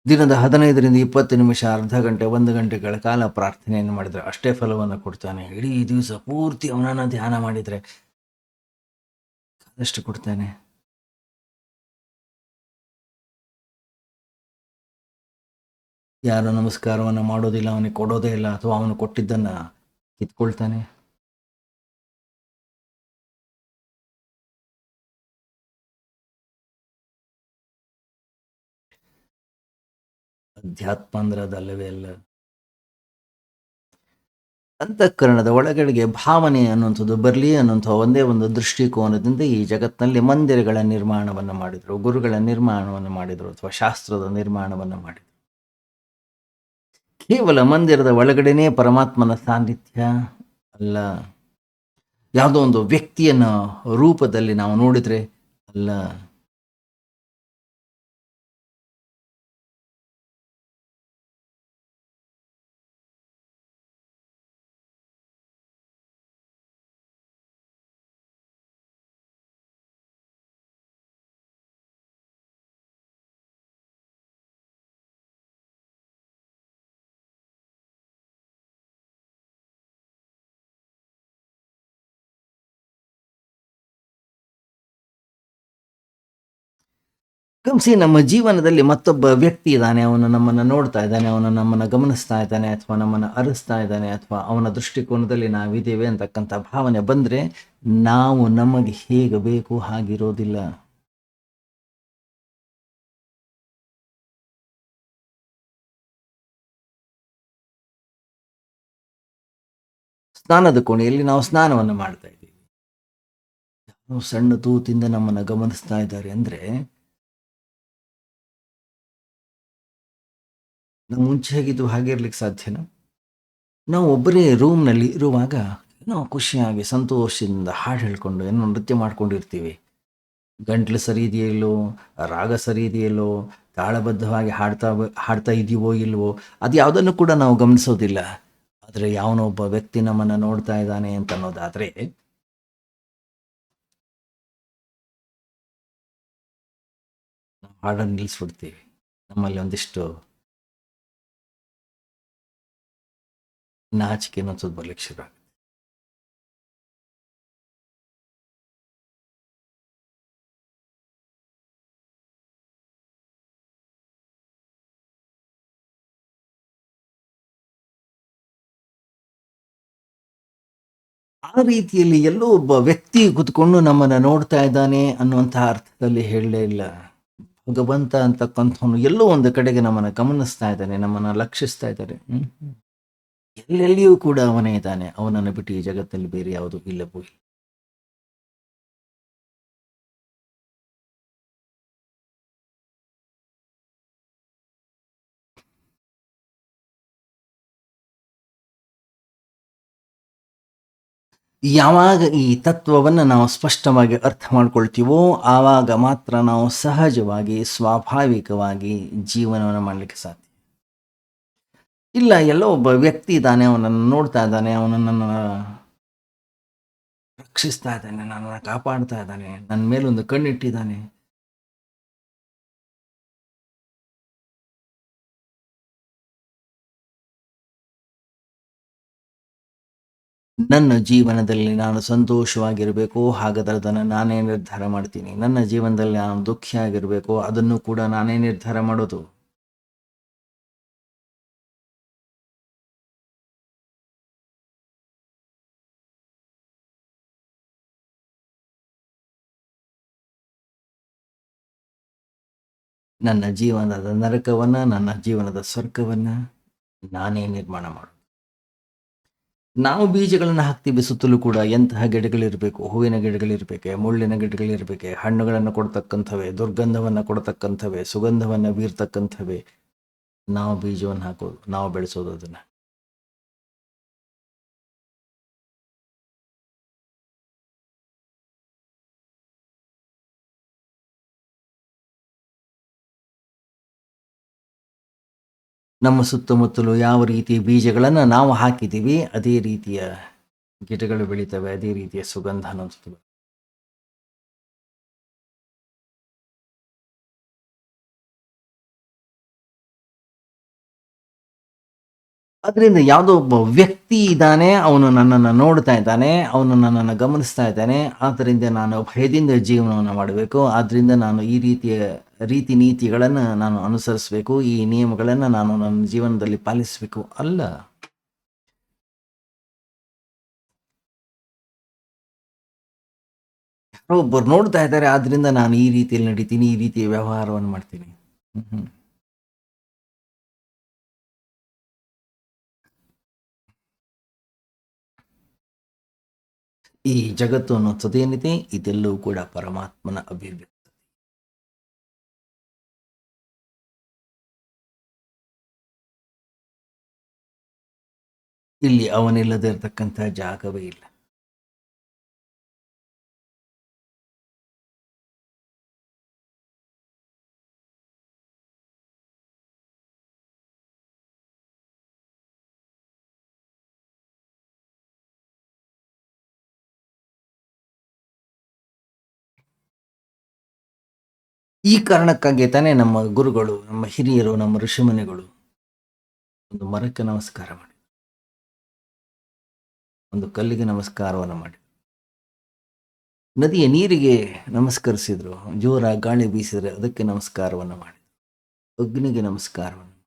ದಿನದ 15ರಿಂದ 20 ನಿಮಿಷ, ಅರ್ಧ ಗಂಟೆ, 1 ಗಂಟೆಗಳ ಕಾಲ ಪ್ರಾರ್ಥನೆಯನ್ನು ಮಾಡಿದರೆ ಅಷ್ಟೇ ಫಲವನ್ನು ಕೊಡ್ತಾನೆ. ಇಡೀ ದಿವಸ ಪೂರ್ತಿ ಅವನನ್ನು ಧ್ಯಾನ ಮಾಡಿದರೆ ಅದಷ್ಟು ಕೊಡ್ತಾನೆ. ಯಾರು ನಮಸ್ಕಾರವನ್ನು ಮಾಡೋದಿಲ್ಲ, ಅವನಿಗೆ ಕೊಡೋದೇ ಇಲ್ಲ, ಅಥವಾ ಅವನು ಕೊಟ್ಟಿದ್ದನ್ನು ಕಿತ್ಕೊಳ್ತಾನೆ. ಅಧ್ಯಾತ್ಮ ಅಂದ್ರೆ ಅದಲ್ಲವೇ ಅಲ್ಲ. ಅಂತಃಕರಣದ ಒಳಗಡೆಗೆ ಭಾವನೆ ಅನ್ನುವಂಥದ್ದು ಬರಲಿ ಅನ್ನುವಂಥ ಒಂದೇ ಒಂದು ದೃಷ್ಟಿಕೋನದಿಂದ ಈ ಜಗತ್ತಿನಲ್ಲಿ ಮಂದಿರಗಳ ನಿರ್ಮಾಣವನ್ನು ಮಾಡಿದರು, ಗುರುಗಳ ನಿರ್ಮಾಣವನ್ನು ಮಾಡಿದರು, ಅಥವಾ ಶಾಸ್ತ್ರದ ನಿರ್ಮಾಣವನ್ನು ಮಾಡಿದರು. ಕೇವಲ ಮಂದಿರದ ಒಳಗಡೆನೇ ಪರಮಾತ್ಮನ ಸಾನ್ನಿಧ್ಯ ಅಲ್ಲ. ಯಾವುದೋ ಒಂದು ವ್ಯಕ್ತಿಯನ್ನ ರೂಪದಲ್ಲಿ ನಾವು ನೋಡಿದರೆ ಅಲ್ಲ. ಗಮನಿಸಿ, ನಮ್ಮ ಜೀವನದಲ್ಲಿ ಮತ್ತೊಬ್ಬ ವ್ಯಕ್ತಿ ಇದ್ದಾನೆ, ಅವನು ನಮ್ಮನ್ನು ನೋಡ್ತಾ ಇದ್ದಾನೆ, ಅವನು ನಮ್ಮನ್ನು ಗಮನಿಸ್ತಾ ಇದ್ದಾನೆ, ಅಥವಾ ನಮ್ಮನ್ನು ಅರಿಸ್ತಾ ಇದ್ದಾನೆ, ಅಥವಾ ಅವನ ದೃಷ್ಟಿಕೋನದಲ್ಲಿ ನಾವಿದ್ದೇವೆ ಅಂತಕ್ಕಂಥ ಭಾವನೆ ಬಂದರೆ ನಾವು ನಮಗೆ ಹೇಗೆ ಬೇಕು ಹಾಗಿರೋದಿಲ್ಲ. ಸ್ನಾನದ ಕೋಣೆಯಲ್ಲಿ ನಾವು ಸ್ನಾನವನ್ನು ಮಾಡ್ತಾ ಇದ್ದೀವಿ, ನಾವು ಸಣ್ಣ ತೂತಿಂದ ನಮ್ಮನ್ನು ಗಮನಿಸ್ತಾ ಇದ್ದಾರೆ ಅಂದರೆ ನಾವು ಮುಂಚೆ ಹೇಗಿದ್ದು ಹಾಗೆ ಇರ್ಲಿಕ್ಕೆ ಸಾಧ್ಯನಾ? ನಾವು ಒಬ್ಬರೇ ರೂಮ್ನಲ್ಲಿ ಇರುವಾಗ ಏನೋ ಖುಷಿಯಾಗಿ ಸಂತೋಷದಿಂದ ಹಾಡು ಹೇಳ್ಕೊಂಡು ಏನೋ ನೃತ್ಯ ಮಾಡ್ಕೊಂಡಿರ್ತೀವಿ. ಗಂಟ್ಲು ಸರಿ ಇದೆಯಲ್ಲೋ, ರಾಗ ಸರಿ ಇದೆಯಲ್ಲೋ, ತಾಳಬದ್ಧವಾಗಿ ಹಾಡ್ತಾ ಇದೀವೋ ಇಲ್ವೋ, ಅದು ಯಾವುದನ್ನು ಕೂಡ ನಾವು ಗಮನಿಸೋದಿಲ್ಲ. ಆದರೆ ಯಾವನೊಬ್ಬ ವ್ಯಕ್ತಿ ನಮ್ಮನ್ನು ನೋಡ್ತಾ ಇದ್ದಾನೆ ಅಂತ ಅನ್ನೋದಾದರೆ ನಾವು ಹಾಡನ್ನು ನಿಲ್ಲಿಸ್ಬಿಡ್ತೀವಿ. ನಮ್ಮಲ್ಲಿ ಒಂದಿಷ್ಟು ನಾಚಿಕೆ ಅನ್ನೋದು ಬರ್ಲಿಕ್ಕೆ ಶುರು ಆಗುತ್ತೆ. ಆ ರೀತಿಯಲ್ಲಿ ಎಲ್ಲೋ ಒಬ್ಬ ವ್ಯಕ್ತಿ ಕೂತ್ಕೊಂಡು ನಮ್ಮನ್ನು ನೋಡ್ತಾ ಇದ್ದಾನೆ ಅನ್ನುವಂತಹ ಅರ್ಥದಲ್ಲಿ ಹೇಳಲೇ ಇಲ್ಲ. ಭಗವಂತ ಅಂತಕ್ಕಂಥವನು ಎಲ್ಲೋ ಒಂದು ಕಡೆಗೆ ನಮ್ಮನ್ನು ಗಮನಿಸ್ತಾ ಇದ್ದಾನೆ, ನಮ್ಮನ್ನು ಲಕ್ಷಿಸ್ತಾ ಇದ್ದಾನೆ. ಎಲ್ಲೆಲ್ಲಿಯೂ ಕೂಡ ಅವನೇ ಇದ್ದಾನೆ. ಅವನನ್ನು ಬಿಟ್ಟು ಈ ಜಗತ್ತಲ್ಲಿ ಬೇರೆ ಯಾವುದು ಇಲ್ಲವೂ ಇಲ್ಲ. ಯಾವಾಗ ಈ ತತ್ವವನ್ನು ನಾವು ಸ್ಪಷ್ಟವಾಗಿ ಅರ್ಥ ಮಾಡ್ಕೊಳ್ತೀವೋ ಆವಾಗ ಮಾತ್ರ ನಾವು ಸಹಜವಾಗಿ ಸ್ವಾಭಾವಿಕವಾಗಿ ಜೀವನವನ್ನು ಮಾಡಲಿಕ್ಕೆ ಸಾಧ್ಯ. ಇಲ್ಲ, ಎಲ್ಲೋ ಒಬ್ಬ ವ್ಯಕ್ತಿ ಇದ್ದಾನೆ, ಅವನನ್ನು ನೋಡ್ತಾ ಇದ್ದಾನೆ, ಅವನನ್ನು ರಕ್ಷಿಸ್ತಾ ಇದ್ದಾನೆ, ನನ್ನನ್ನು ಕಾಪಾಡ್ತಾ ಇದ್ದಾನೆ, ನನ್ನ ಮೇಲೊಂದು ಕಣ್ಣಿಟ್ಟಿದ್ದಾನೆ. ನನ್ನ ಜೀವನದಲ್ಲಿ ನಾನು ಸಂತೋಷವಾಗಿರಬೇಕು, ಹಾಗಾದ್ರೆ ಅದನ್ನು ನಾನೇ ನಿರ್ಧಾರ ಮಾಡ್ತೀನಿ. ನನ್ನ ಜೀವನದಲ್ಲಿ ನಾನು ದುಃಖಿಯಾಗಿರಬೇಕು, ಅದನ್ನು ಕೂಡ ನಾನೇ ನಿರ್ಧಾರ ಮಾಡೋದು. ನನ್ನ ಜೀವನದ ನರಕವನ್ನ, ನನ್ನ ಜೀವನದ ಸ್ವರ್ಗವನ್ನ ನಾನೇ ನಿರ್ಮಾಣ ಮಾಡೋದು. ನಾವು ಬೀಜಗಳನ್ನು ಹಾಕ್ತೀವಿ ಸುತ್ತಲೂ ಕೂಡ. ಎಂತಹ ಗಿಡಗಳಿರಬೇಕು? ಹೂವಿನ ಗಿಡಗಳಿರ್ಬೇಕೆ, ಮುಳ್ಳಿನ ಗಿಡಗಳಿರ್ಬೇಕೆ, ಹಣ್ಣುಗಳನ್ನು ಕೊಡ್ತಕ್ಕಂಥವೇ, ದುರ್ಗಂಧವನ್ನು ಕೊಡ್ತಕ್ಕಂಥವೇ, ಸುಗಂಧವನ್ನು ಬೀರ್ತಕ್ಕಂಥವೇ. ನಾವು ಬೀಜವನ್ನು ಹಾಕೋದು, ನಾವು ಬೆಳೆಸೋದು ಅದನ್ನ. ನಮ್ಮ ಸುತ್ತಮುತ್ತಲು ಯಾವ ರೀತಿ ಬೀಜಗಳನ್ನು ನಾವು ಹಾಕಿದ್ದೀವಿ, ಅದೇ ರೀತಿಯ ಗಿಡಗಳು ಬೆಳೀತವೆ, ಅದೇ ರೀತಿಯ ಸುಗಂಧ ಅನ್ನೋದು. ಅದರಿಂದ ಯಾವುದೋ ಒಬ್ಬ ವ್ಯಕ್ತಿ ಇದ್ದಾನೆ, ಅವನು ನನ್ನನ್ನು ನೋಡ್ತಾ ಇದ್ದಾನೆ, ಅವನು ನನ್ನನ್ನು ಗಮನಿಸ್ತಾ ಇದ್ದಾನೆ. ಆದ್ದರಿಂದ ನಾನು ಭಯದಿಂದ ಜೀವನವನ್ನು ಮಾಡಬೇಕು. ಆದ್ದರಿಂದ ನಾನು ಈ ರೀತಿಯ ರೀತಿ ನೀತಿಗಳನ್ನು ನಾನು ಅನುಸರಿಸಬೇಕು, ಈ ನಿಯಮಗಳನ್ನು ನಾನು ನನ್ನ ಜೀವನದಲ್ಲಿ ಪಾಲಿಸಬೇಕು ಅಲ್ಲ. ಯಾರೋ ಒಬ್ಬರು ನೋಡ್ತಾ ಇದ್ದಾರೆ, ಆದ್ರಿಂದ ನಾನು ಈ ರೀತಿಯಲ್ಲಿ ನಡೀತೀನಿ, ಈ ರೀತಿಯ ವ್ಯವಹಾರವನ್ನು ಮಾಡ್ತೀನಿ. ಹ್ಮ್. ಈ ಜಗತ್ತು ಅನ್ನೋದೇನಿದೆ, ಇದೆಲ್ಲವೂ ಕೂಡ ಪರಮಾತ್ಮನ ಅಭಿವ್ಯಕ್ತಿ. ಇಲ್ಲಿ ಅವನಿಲ್ಲದೆ ಇರತಕ್ಕಂಥ ಜಾಗವೇ ಇಲ್ಲ. ಈ ಕಾರಣಕ್ಕಾಗಿ ತಾನೇ ನಮ್ಮ ಗುರುಗಳು, ನಮ್ಮ ಹಿರಿಯರು, ನಮ್ಮ ಋಷಿಮುನಿಗಳು ಒಂದು ಮರಕ್ಕೆ ನಮಸ್ಕಾರ ಮಾಡಿ, ಒಂದು ಕಲ್ಲಿಗೆ ನಮಸ್ಕಾರವನ್ನು ಮಾಡಿ, ನದಿಯ ನೀರಿಗೆ ನಮಸ್ಕರಿಸಿದ್ರು, ಜೋರ ಗಾಳಿ ಬೀಸಿದ್ರೆ ಅದಕ್ಕೆ ನಮಸ್ಕಾರವನ್ನು ಮಾಡಿ, ಅಗ್ನಿಗೆ ನಮಸ್ಕಾರವನ್ನು.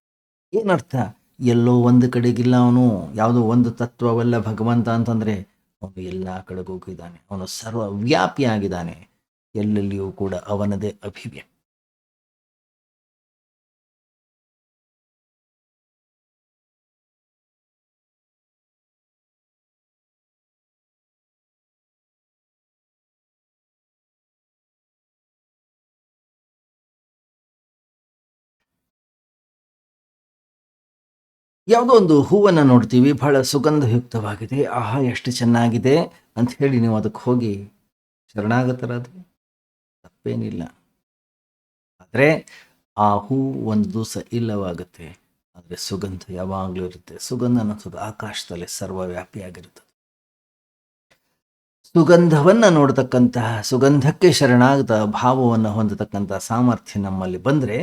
ಏನರ್ಥ? ಎಲ್ಲೋ ಒಂದು ಕಡೆಗಿಲ್ಲ ಅವನು, ಯಾವುದೋ ಒಂದು ತತ್ವವಲ್ಲ ಭಗವಂತ ಅಂತಂದ್ರೆ ಅವನು ಎಲ್ಲ ಕಡೆಗೂ ಹೋಗಿದ್ದಾನೆ. ಅವನು ಸರ್ವವ್ಯಾಪಿಯಾಗಿದ್ದಾನೆ, ಎಲ್ಲೆಲ್ಲಿಯೂ ಕೂಡ ಅವನದೇ ಅಭಿವ್ಯಕ್ತಿ. ಯಾವುದೋ ಒಂದು ಹೂವನ್ನು ನೋಡ್ತೀವಿ, ಬಹಳ ಸುಗಂಧಯುಕ್ತವಾಗಿದೆ, ಆಹಾ ಎಷ್ಟು ಚೆನ್ನಾಗಿದೆ ಅಂತ ಹೇಳಿ ನೀವು ಅದಕ್ಕೆ ಹೋಗಿ ಶರಣಾಗತರಾದ್ರೆ ತಪ್ಪೇನಿಲ್ಲ. ಆದರೆ ಆ ಹೂ ಒಂದು ದಿವಸ ಇಲ್ಲವಾಗುತ್ತೆ, ಆದರೆ ಸುಗಂಧ ಯಾವಾಗಲೂ ಇರುತ್ತೆ. ಸುಗಂಧ ಅನ್ನೋದು ಆಕಾಶದಲ್ಲಿ ಸರ್ವವ್ಯಾಪಿಯಾಗಿರುತ್ತದೆ. ಸುಗಂಧವನ್ನು ನೋಡ್ತಕ್ಕಂತಹ, ಸುಗಂಧಕ್ಕೆ ಶರಣಾಗತ ಭಾವವನ್ನು ಹೊಂದತಕ್ಕಂತಹ ಸಾಮರ್ಥ್ಯ ನಮ್ಮಲ್ಲಿ ಬಂದರೆ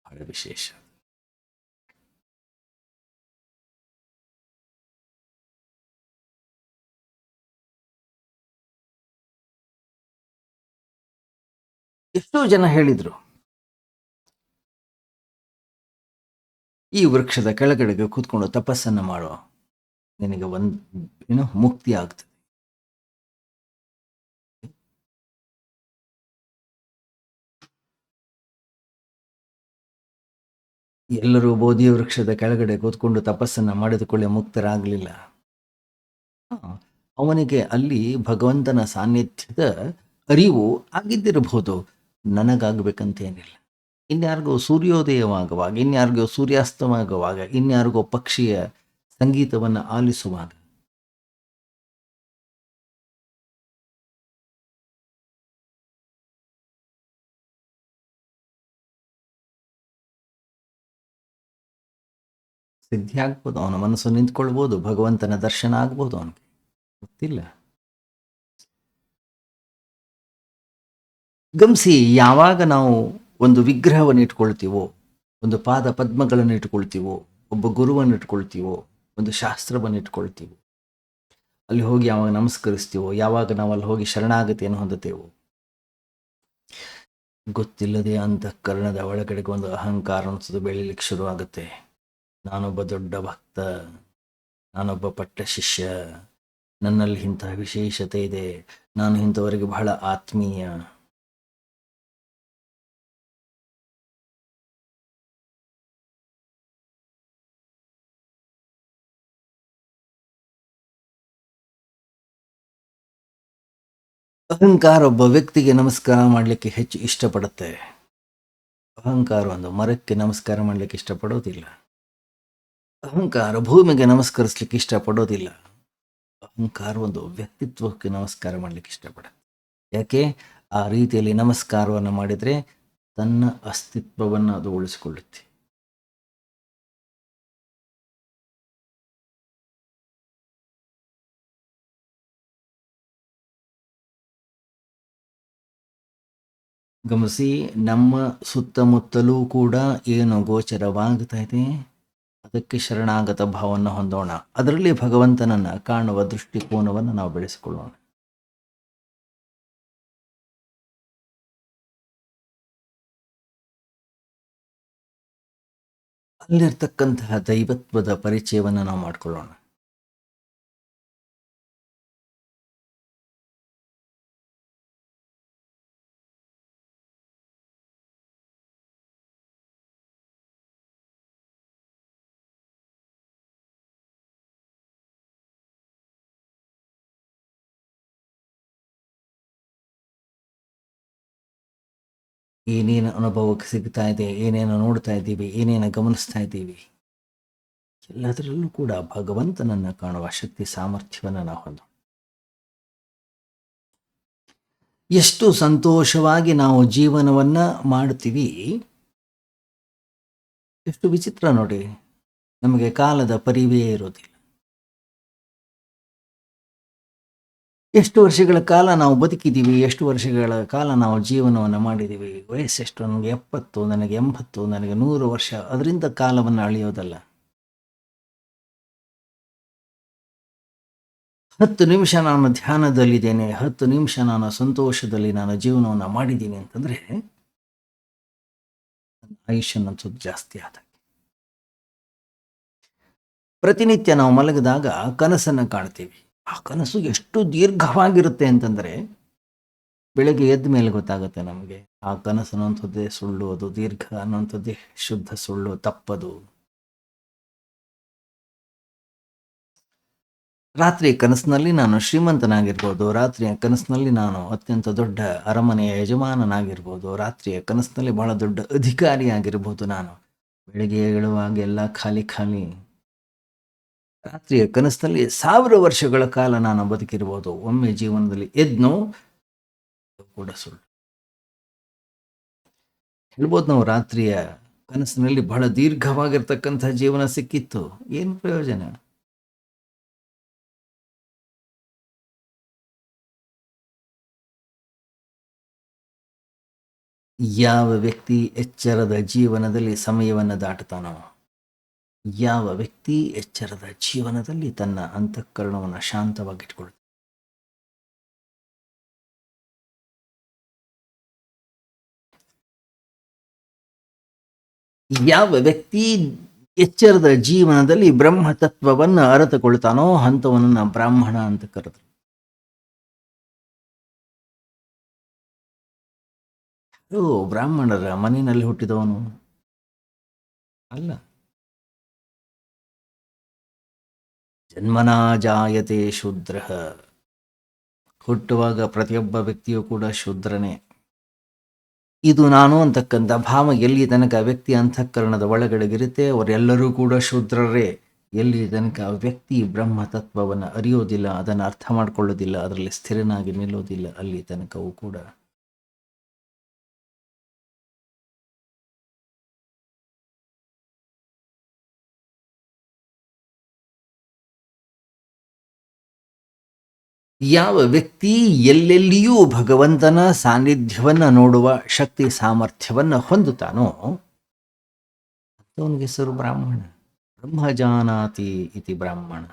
ಬಹಳ ವಿಶೇಷ. ಎಷ್ಟೋ ಜನ ಹೇಳಿದ್ರು, ಈ ವೃಕ್ಷದ ಕೆಳಗಡೆಗೆ ಕೂತ್ಕೊಂಡು ತಪಸ್ಸನ್ನು ಮಾಡೋ, ನಿನಗೆ ಮುಕ್ತಿ ಆಗ್ತದೆ. ಎಲ್ಲರೂ ಬೋಧಿ ವೃಕ್ಷದ ಕೆಳಗಡೆ ಕೂತ್ಕೊಂಡು ತಪಸ್ಸನ್ನು ಮಾಡಿದುಕೊಳ್ಳಿ ಮುಕ್ತರಾಗಲಿಲ್ಲ. ಅವನಿಗೆ ಅಲ್ಲಿ ಭಗವಂತನ ಸಾನ್ನಿಧ್ಯದ ಅರಿವು ಆಗಿದ್ದಿರಬಹುದು, ನನಗಾಗಬೇಕಂತೇನಿಲ್ಲ. ಇನ್ಯಾರಿಗೋ ಸೂರ್ಯೋದಯವಾಗುವಾಗ, ಇನ್ಯಾರಿಗೋ ಸೂರ್ಯಾಸ್ತವಾಗುವಾಗ, ಇನ್ಯಾರಿಗೋ ಪಕ್ಷಿಯ ಸಂಗೀತವನ್ನು ಆಲಿಸುವಾಗ ಸಿದ್ಧಿ ಆಗ್ಬೋದು, ಅವನ ಮನಸ್ಸು ನಿಂತ್ಕೊಳ್ಬೋದು, ಭಗವಂತನ ದರ್ಶನ ಆಗ್ಬೋದು ಅವನಿಗೆ, ಗೊತ್ತಿಲ್ಲ. ಗಮನಿಸಿ, ಯಾವಾಗ ನಾವು ಒಂದು ವಿಗ್ರಹವನ್ನು ಇಟ್ಕೊಳ್ತೀವೋ, ಒಂದು ಪಾದ ಪದ್ಮಗಳನ್ನು ಇಟ್ಕೊಳ್ತೀವೋ, ಒಬ್ಬ ಗುರುವನ್ನು ಇಟ್ಕೊಳ್ತೀವೋ, ಒಂದು ಶಾಸ್ತ್ರವನ್ನು ಇಟ್ಕೊಳ್ತೀವೋ, ಅಲ್ಲಿ ಹೋಗಿ ಯಾವಾಗ ನಮಸ್ಕರಿಸ್ತೀವೋ, ಯಾವಾಗ ನಾವು ಅಲ್ಲಿ ಹೋಗಿ ಶರಣಾಗತಿಯನ್ನು ಹೊಂದುತ್ತೇವೋ, ಗೊತ್ತಿಲ್ಲದೆ ಅಂತಃಕರಣದ ಒಳಗಡೆಗೆ ಒಂದು ಅಹಂಕಾರ ಅನ್ಸೋದು ಬೆಳೀಲಿಕ್ಕೆ ಶುರು ಆಗುತ್ತೆ. ನಾನೊಬ್ಬ ದೊಡ್ಡ ಭಕ್ತ, ನಾನೊಬ್ಬ ಪಟ್ಟ ಶಿಷ್ಯ, ನನ್ನಲ್ಲಿ ಇಂತಹ ವಿಶೇಷತೆ ಇದೆ, ನಾನು ಇಂಥವರಿಗೆ ಬಹಳ ಆತ್ಮೀಯ. ಅಹಂಕಾರ ಒಬ್ಬ ವ್ಯಕ್ತಿಗೆ ನಮಸ್ಕಾರ ಮಾಡಲಿಕ್ಕೆ ಹೆಚ್ಚು ಇಷ್ಟಪಡುತ್ತೆ. ಅಹಂಕಾರ ಒಂದು ಮರಕ್ಕೆ ನಮಸ್ಕಾರ ಮಾಡಲಿಕ್ಕೆ ಇಷ್ಟಪಡೋದಿಲ್ಲ. ಅಹಂಕಾರ ಭೂಮಿಗೆ ನಮಸ್ಕರಿಸ್ಲಿಕ್ಕೆ ಇಷ್ಟಪಡೋದಿಲ್ಲ. ಅಹಂಕಾರ ಒಂದು ವ್ಯಕ್ತಿತ್ವಕ್ಕೆ ನಮಸ್ಕಾರ ಮಾಡಲಿಕ್ಕೆ ಇಷ್ಟಪಡುತ್ತೆ. ಯಾಕೆ? ಆ ರೀತಿಯಲ್ಲಿ ನಮಸ್ಕಾರವನ್ನು ಮಾಡಿದರೆ ತನ್ನ ಅಸ್ತಿತ್ವವನ್ನು ಅದು ಉಳಿಸಿಕೊಳ್ಳುತ್ತೆ. ಗಮನಿಸಿ, ನಮ್ಮ ಸುತ್ತಮುತ್ತಲೂ ಕೂಡ ಏನು ಗೋಚರವಾಗ್ತಾ ಇದೆ ಅದಕ್ಕೆ ಶರಣಾಗತ ಭಾವವನ್ನು ಹೊಂದೋಣ. ಅದರಲ್ಲಿ ಭಗವಂತನನ್ನು ಕಾಣುವ ದೃಷ್ಟಿಕೋನವನ್ನು ನಾವು ಬೆಳೆಸಿಕೊಳ್ಳೋಣ. ಅಲ್ಲಿರ್ತಕ್ಕಂತಹ ದೈವತ್ವದ ಪರಿಚಯವನ್ನು ನಾವು ಮಾಡಿಕೊಳ್ಳೋಣ. ಏನೇನು ಅನುಭವಕ್ಕೆ ಸಿಗ್ತಾ ಇದೆ, ಏನೇನು ನೋಡ್ತಾ ಇದ್ದೀವಿ, ಏನೇನು ಗಮನಿಸ್ತಾ ಇದ್ದೀವಿ, ಎಲ್ಲದರಲ್ಲೂ ಕೂಡ ಭಗವಂತನನ್ನು ಕಾಣುವ ಶಕ್ತಿ ಸಾಮರ್ಥ್ಯವನ್ನು ನಾವು ಹೊಂದೋಣ. ಎಷ್ಟು ಸಂತೋಷವಾಗಿ ನಾವು ಜೀವನವನ್ನು ಮಾಡ್ತೀವಿ, ಎಷ್ಟು ವಿಚಿತ್ರ ನೋಡಿ, ನಮಗೆ ಕಾಲದ ಪರಿವೇ ಇರೋದಿಲ್ಲ. ಎಷ್ಟು ವರ್ಷಗಳ ಕಾಲ ನಾವು ಬದುಕಿದ್ದೀವಿ, ಎಷ್ಟು ವರ್ಷಗಳ ಕಾಲ ನಾವು ಜೀವನವನ್ನು ಮಾಡಿದ್ದೀವಿ, ವಯಸ್ಸೆಷ್ಟು, ನನಗೆ 70, ನನಗೆ 80, ನನಗೆ 100 ವರ್ಷ, ಅದರಿಂದ ಕಾಲವನ್ನು ಅಳೆಯೋದಲ್ಲ. 10 ನಿಮಿಷ ನಾನು ಧ್ಯಾನದಲ್ಲಿದ್ದೇನೆ, 10 ನಿಮಿಷ ನಾನು ಸಂತೋಷದಲ್ಲಿ ನಾನು ಜೀವನವನ್ನು ಮಾಡಿದ್ದೀನಿ ಅಂತಂದರೆ ಆಯುಷ್ಯ ಅನ್ನೋದು ಜಾಸ್ತಿ ಆದ. ಪ್ರತಿನಿತ್ಯ ನಾವು ಮಲಗಿದಾಗ ಕನಸನ್ನು ಕಾಣ್ತೀವಿ. ಆ ಕನಸು ಎಷ್ಟು ದೀರ್ಘವಾಗಿರುತ್ತೆ ಅಂತಂದರೆ ಬೆಳಗ್ಗೆ ಎದ್ದ ಮೇಲೆ ಗೊತ್ತಾಗುತ್ತೆ ನಮಗೆ ಆ ಕನಸು ಅನ್ನುವಂಥದ್ದೇ ಸುಳ್ಳು, ಅದು ದೀರ್ಘ ಅನ್ನುವಂಥದ್ದೇ ಶುದ್ಧ ಸುಳ್ಳು, ತಪ್ಪದು. ರಾತ್ರಿ ಕನಸಿನಲ್ಲಿ ನಾನು ಶ್ರೀಮಂತನಾಗಿರ್ಬೋದು, ರಾತ್ರಿಯ ಕನಸಿನಲ್ಲಿ ನಾನು ಅತ್ಯಂತ ದೊಡ್ಡ ಅರಮನೆಯ ಯಜಮಾನನಾಗಿರ್ಬೋದು, ರಾತ್ರಿಯ ಕನಸಿನಲ್ಲಿ ಬಹಳ ದೊಡ್ಡ ಅಧಿಕಾರಿಯಾಗಿರ್ಬೋದು. ನಾನು ಬೆಳಗ್ಗೆ ಏಳುವಾಗ ಎಲ್ಲ ಖಾಲಿ ಖಾಲಿ. ರಾತ್ರಿಯ ಕನಸಿನಲ್ಲಿ 1000 ವರ್ಷಗಳ ಕಾಲ ನಾನು ಬದುಕಿರ್ಬೋದು. ಒಮ್ಮೆ ಜೀವನದಲ್ಲಿ ಎದ್ನೋ ಕೂಡ ಸುಳ್ಳು. ಹೇಳ್ಬೋದು ನಾವು ರಾತ್ರಿಯ ಕನಸಿನಲ್ಲಿ ಬಹಳ ದೀರ್ಘವಾಗಿರ್ತಕ್ಕಂಥ ಜೀವನ ಸಿಕ್ಕಿತ್ತು, ಏನು ಪ್ರಯೋಜನ? ಯಾವ ವ್ಯಕ್ತಿ ಎಚ್ಚರದ ಜೀವನದಲ್ಲಿ ಸಮಯವನ್ನು ದಾಟುತ್ತಾನೋ, ಯಾವ ವ್ಯಕ್ತಿ ಎಚ್ಚರದ ಜೀವನದಲ್ಲಿ ತನ್ನ ಅಂತಃಕರಣವನ್ನು ಶಾಂತವಾಗಿಟ್ಕೊಳ್ತಾನೆ, ಯಾವ ವ್ಯಕ್ತಿ ಎಚ್ಚರದ ಜೀವನದಲ್ಲಿ ಬ್ರಹ್ಮತತ್ವವನ್ನು ಅರಿತುಕೊಳ್ತಾನೋ ಅಂಥವನನ್ನ ಬ್ರಾಹ್ಮಣ ಅಂತ ಕರೆದ್ರು. ಬ್ರಾಹ್ಮಣರ ಮನೆಯಲ್ಲಿ ಹುಟ್ಟಿದವನು ಅಲ್ಲ. ಜನ್ಮನಾ ಜಾಯತೆ ಶೂದ್ರ, ಹುಟ್ಟುವಾಗ ಪ್ರತಿಯೊಬ್ಬ ವ್ಯಕ್ತಿಯೂ ಕೂಡ ಶೂದ್ರನೇ. ಇದು ನಾನು ಅಂತಕ್ಕಂಥ ಭಾವ ಎಲ್ಲಿ ತನಕ ವ್ಯಕ್ತಿ ಅಂತಃಕರಣದ ಒಳಗಡೆಗಿರುತ್ತೆ ಅವರೆಲ್ಲರೂ ಕೂಡ ಶೂದ್ರರೇ. ಎಲ್ಲಿ ತನಕ ವ್ಯಕ್ತಿ ಬ್ರಹ್ಮ ತತ್ವವನ್ನು ಅರಿಯೋದಿಲ್ಲ, ಅದನ್ನು ಅರ್ಥ ಮಾಡಿಕೊಳ್ಳೋದಿಲ್ಲ, ಅದರಲ್ಲಿ ಸ್ಥಿರನಾಗಿ ನಿಲ್ಲೋದಿಲ್ಲ, ಅಲ್ಲಿ ತನಕವೂ ಕೂಡ ಯಾವ ವ್ಯಕ್ತಿ ಎಲ್ಲೆಲ್ಲಿಯೂ ಭಗವಂತನ ಸಾನ್ನಿಧ್ಯವನ್ನು ನೋಡುವ ಶಕ್ತಿ ಸಾಮರ್ಥ್ಯವನ್ನು ಹೊಂದುತ್ತಾನೋ ಅವನಿಗೆ ಹೆಸರು ಬ್ರಾಹ್ಮಣ. ಬ್ರಹ್ಮಜಾನಾತಿ ಇತಿ ಬ್ರಾಹ್ಮಣ.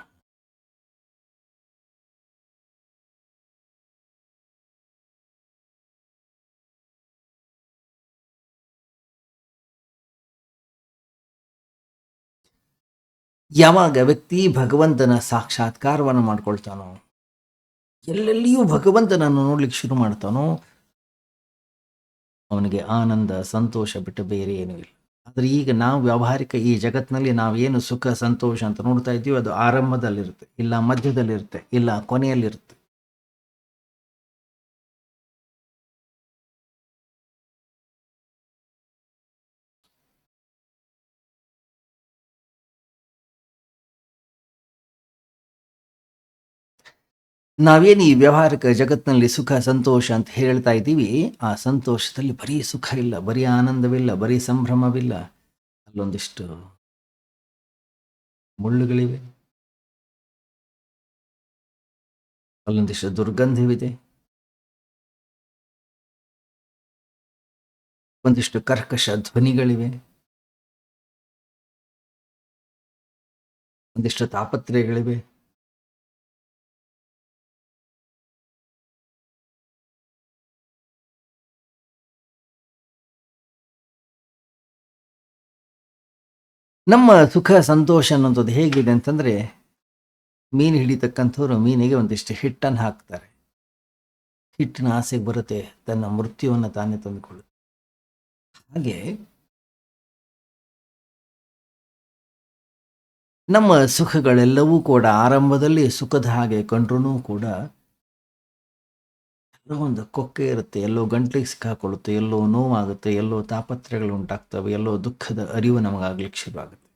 ಯಾವಾಗ ವ್ಯಕ್ತಿ ಭಗವಂತನ ಸಾಕ್ಷಾತ್ಕಾರವನ್ನು ಮಾಡ್ಕೊಳ್ತಾನೋ, ಎಲ್ಲೆಲ್ಲಿಯೂ ಭಗವಂತನನ್ನು ನೋಡ್ಲಿಕ್ಕೆ ಶುರು ಮಾಡ್ತಾನೋ, ಅವನಿಗೆ ಆನಂದ ಸಂತೋಷ ಬಿಟ್ಟು ಬೇರೆ ಏನೂ ಇಲ್ಲ. ಆದರೆ ಈಗ ನಾವು ವ್ಯಾವಹಾರಿಕ ಈ ಜಗತ್ತಿನಲ್ಲಿ ನಾವೇನು ಸುಖ ಸಂತೋಷ ಅಂತ ನೋಡ್ತಾ ಇದ್ದೀವಿ, ಅದು ಆರಂಭದಲ್ಲಿರುತ್ತೆ, ಇಲ್ಲ ಮಧ್ಯದಲ್ಲಿರುತ್ತೆ, ಇಲ್ಲ ಕೊನೆಯಲ್ಲಿರುತ್ತೆ. ನಾವೇನು ಈ ವ್ಯಾವಹಾರಿಕ ಜಗತ್ತಿನಲ್ಲಿ ಸುಖ ಸಂತೋಷ ಅಂತ ಹೇಳ್ತಾ ಇದ್ದೀವಿ, ಆ ಸಂತೋಷದಲ್ಲಿ ಬರೀ ಸುಖ ಇಲ್ಲ, ಬರೀ ಆನಂದವಿಲ್ಲ, ಬರೀ ಸಂಭ್ರಮವಿಲ್ಲ. ಅಲ್ಲೊಂದಿಷ್ಟು ಮುಳ್ಳುಗಳಿವೆ, ಅಲ್ಲೊಂದಿಷ್ಟು ದುರ್ಗಂಧವಿದೆ, ಒಂದಿಷ್ಟು ಕರ್ಕಶ ಧ್ವನಿಗಳಿವೆ, ಒಂದಿಷ್ಟು ತಾಪತ್ರಯಗಳಿವೆ. ನಮ್ಮ ಸುಖ ಸಂತೋಷ ಅನ್ನೋಂಥದ್ದು ಹೇಗಿದೆ ಅಂತಂದರೆ, ಮೀನು ಹಿಡಿತಕ್ಕಂಥವ್ರು ಮೀನಿಗೆ ಒಂದಿಷ್ಟು ಹಿಟ್ಟನ್ನು ಹಾಕ್ತಾರೆ. ಹಿಟ್ಟಿನ ಆಸೆಗೆ ಬರುತ್ತೆ, ತನ್ನ ಮೃತ್ಯುವನ್ನು ತಾನೇ ತಂದುಕೊಳ್ಳುತ್ತೆ. ಹಾಗೆ ನಮ್ಮ ಸುಖಗಳೆಲ್ಲವೂ ಕೂಡ ಆರಂಭದಲ್ಲಿ ಸುಖದ ಹಾಗೆ ಕಂಡ್ರೂ ಕೂಡ ಎಲ್ಲೋ ಒಂದು ಕೊಕ್ಕೆ ಇರುತ್ತೆ, ಎಲ್ಲೋ ಗಂಟ್ಲಿಗೆ ಸಿಕ್ಕಾಕೊಳ್ಳುತ್ತೆ, ಎಲ್ಲೋ ನೋವಾಗುತ್ತೆ, ಎಲ್ಲೋ ತಾಪತ್ರಯಗಳು ಉಂಟಾಗ್ತವೆ, ಎಲ್ಲೋ ದುಃಖದ ಅರಿವು ನಮಗಾಗ್ಲಿಕ್ಕೆ ಶುರುವಾಗುತ್ತೆ.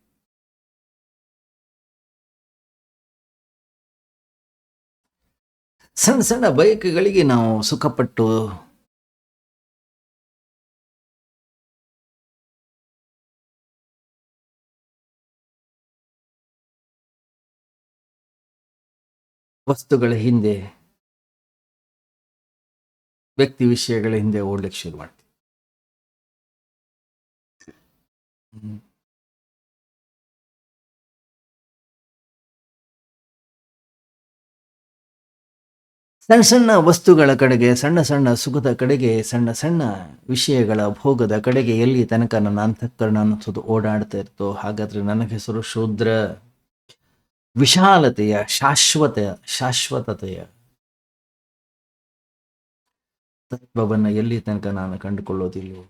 ಸಣ್ಣ ಸಣ್ಣ ಬಯಕೆಗಳಿಗೆ ನಾವು ಸುಖಪಟ್ಟು ವಸ್ತುಗಳ ಹಿಂದೆ, ವ್ಯಕ್ತಿ ವಿಷಯಗಳ ಹಿಂದೆ ಓಡ್ಲಿಕ್ಕೆ ಶುರು ಮಾಡ್ತೀವಿ. ಸಣ್ಣ ಸಣ್ಣ ವಸ್ತುಗಳ ಕಡೆಗೆ, ಸಣ್ಣ ಸಣ್ಣ ಸುಖದ ಕಡೆಗೆ, ಸಣ್ಣ ಸಣ್ಣ ವಿಷಯಗಳ ಭೋಗದ ಕಡೆಗೆ ಎಲ್ಲಿ ತನಕ ನನ್ನ ಅಂತಃಕರಣ ಅನ್ನೋದು ಓಡಾಡ್ತಾ ಇರ್ತೋ, ಹಾಗಾದ್ರೆ ನನಗೆ ಹೆಸರು ಶೂದ್ರ. ವಿಶಾಲತೆಯ ಶಾಶ್ವತತೆಯ ತತ್ವವನ್ನು ಎಲ್ಲಿ ತನಕ ನಾನು ಕಂಡುಕೊಳ್ಳೋದಿಲ್ಲವೋ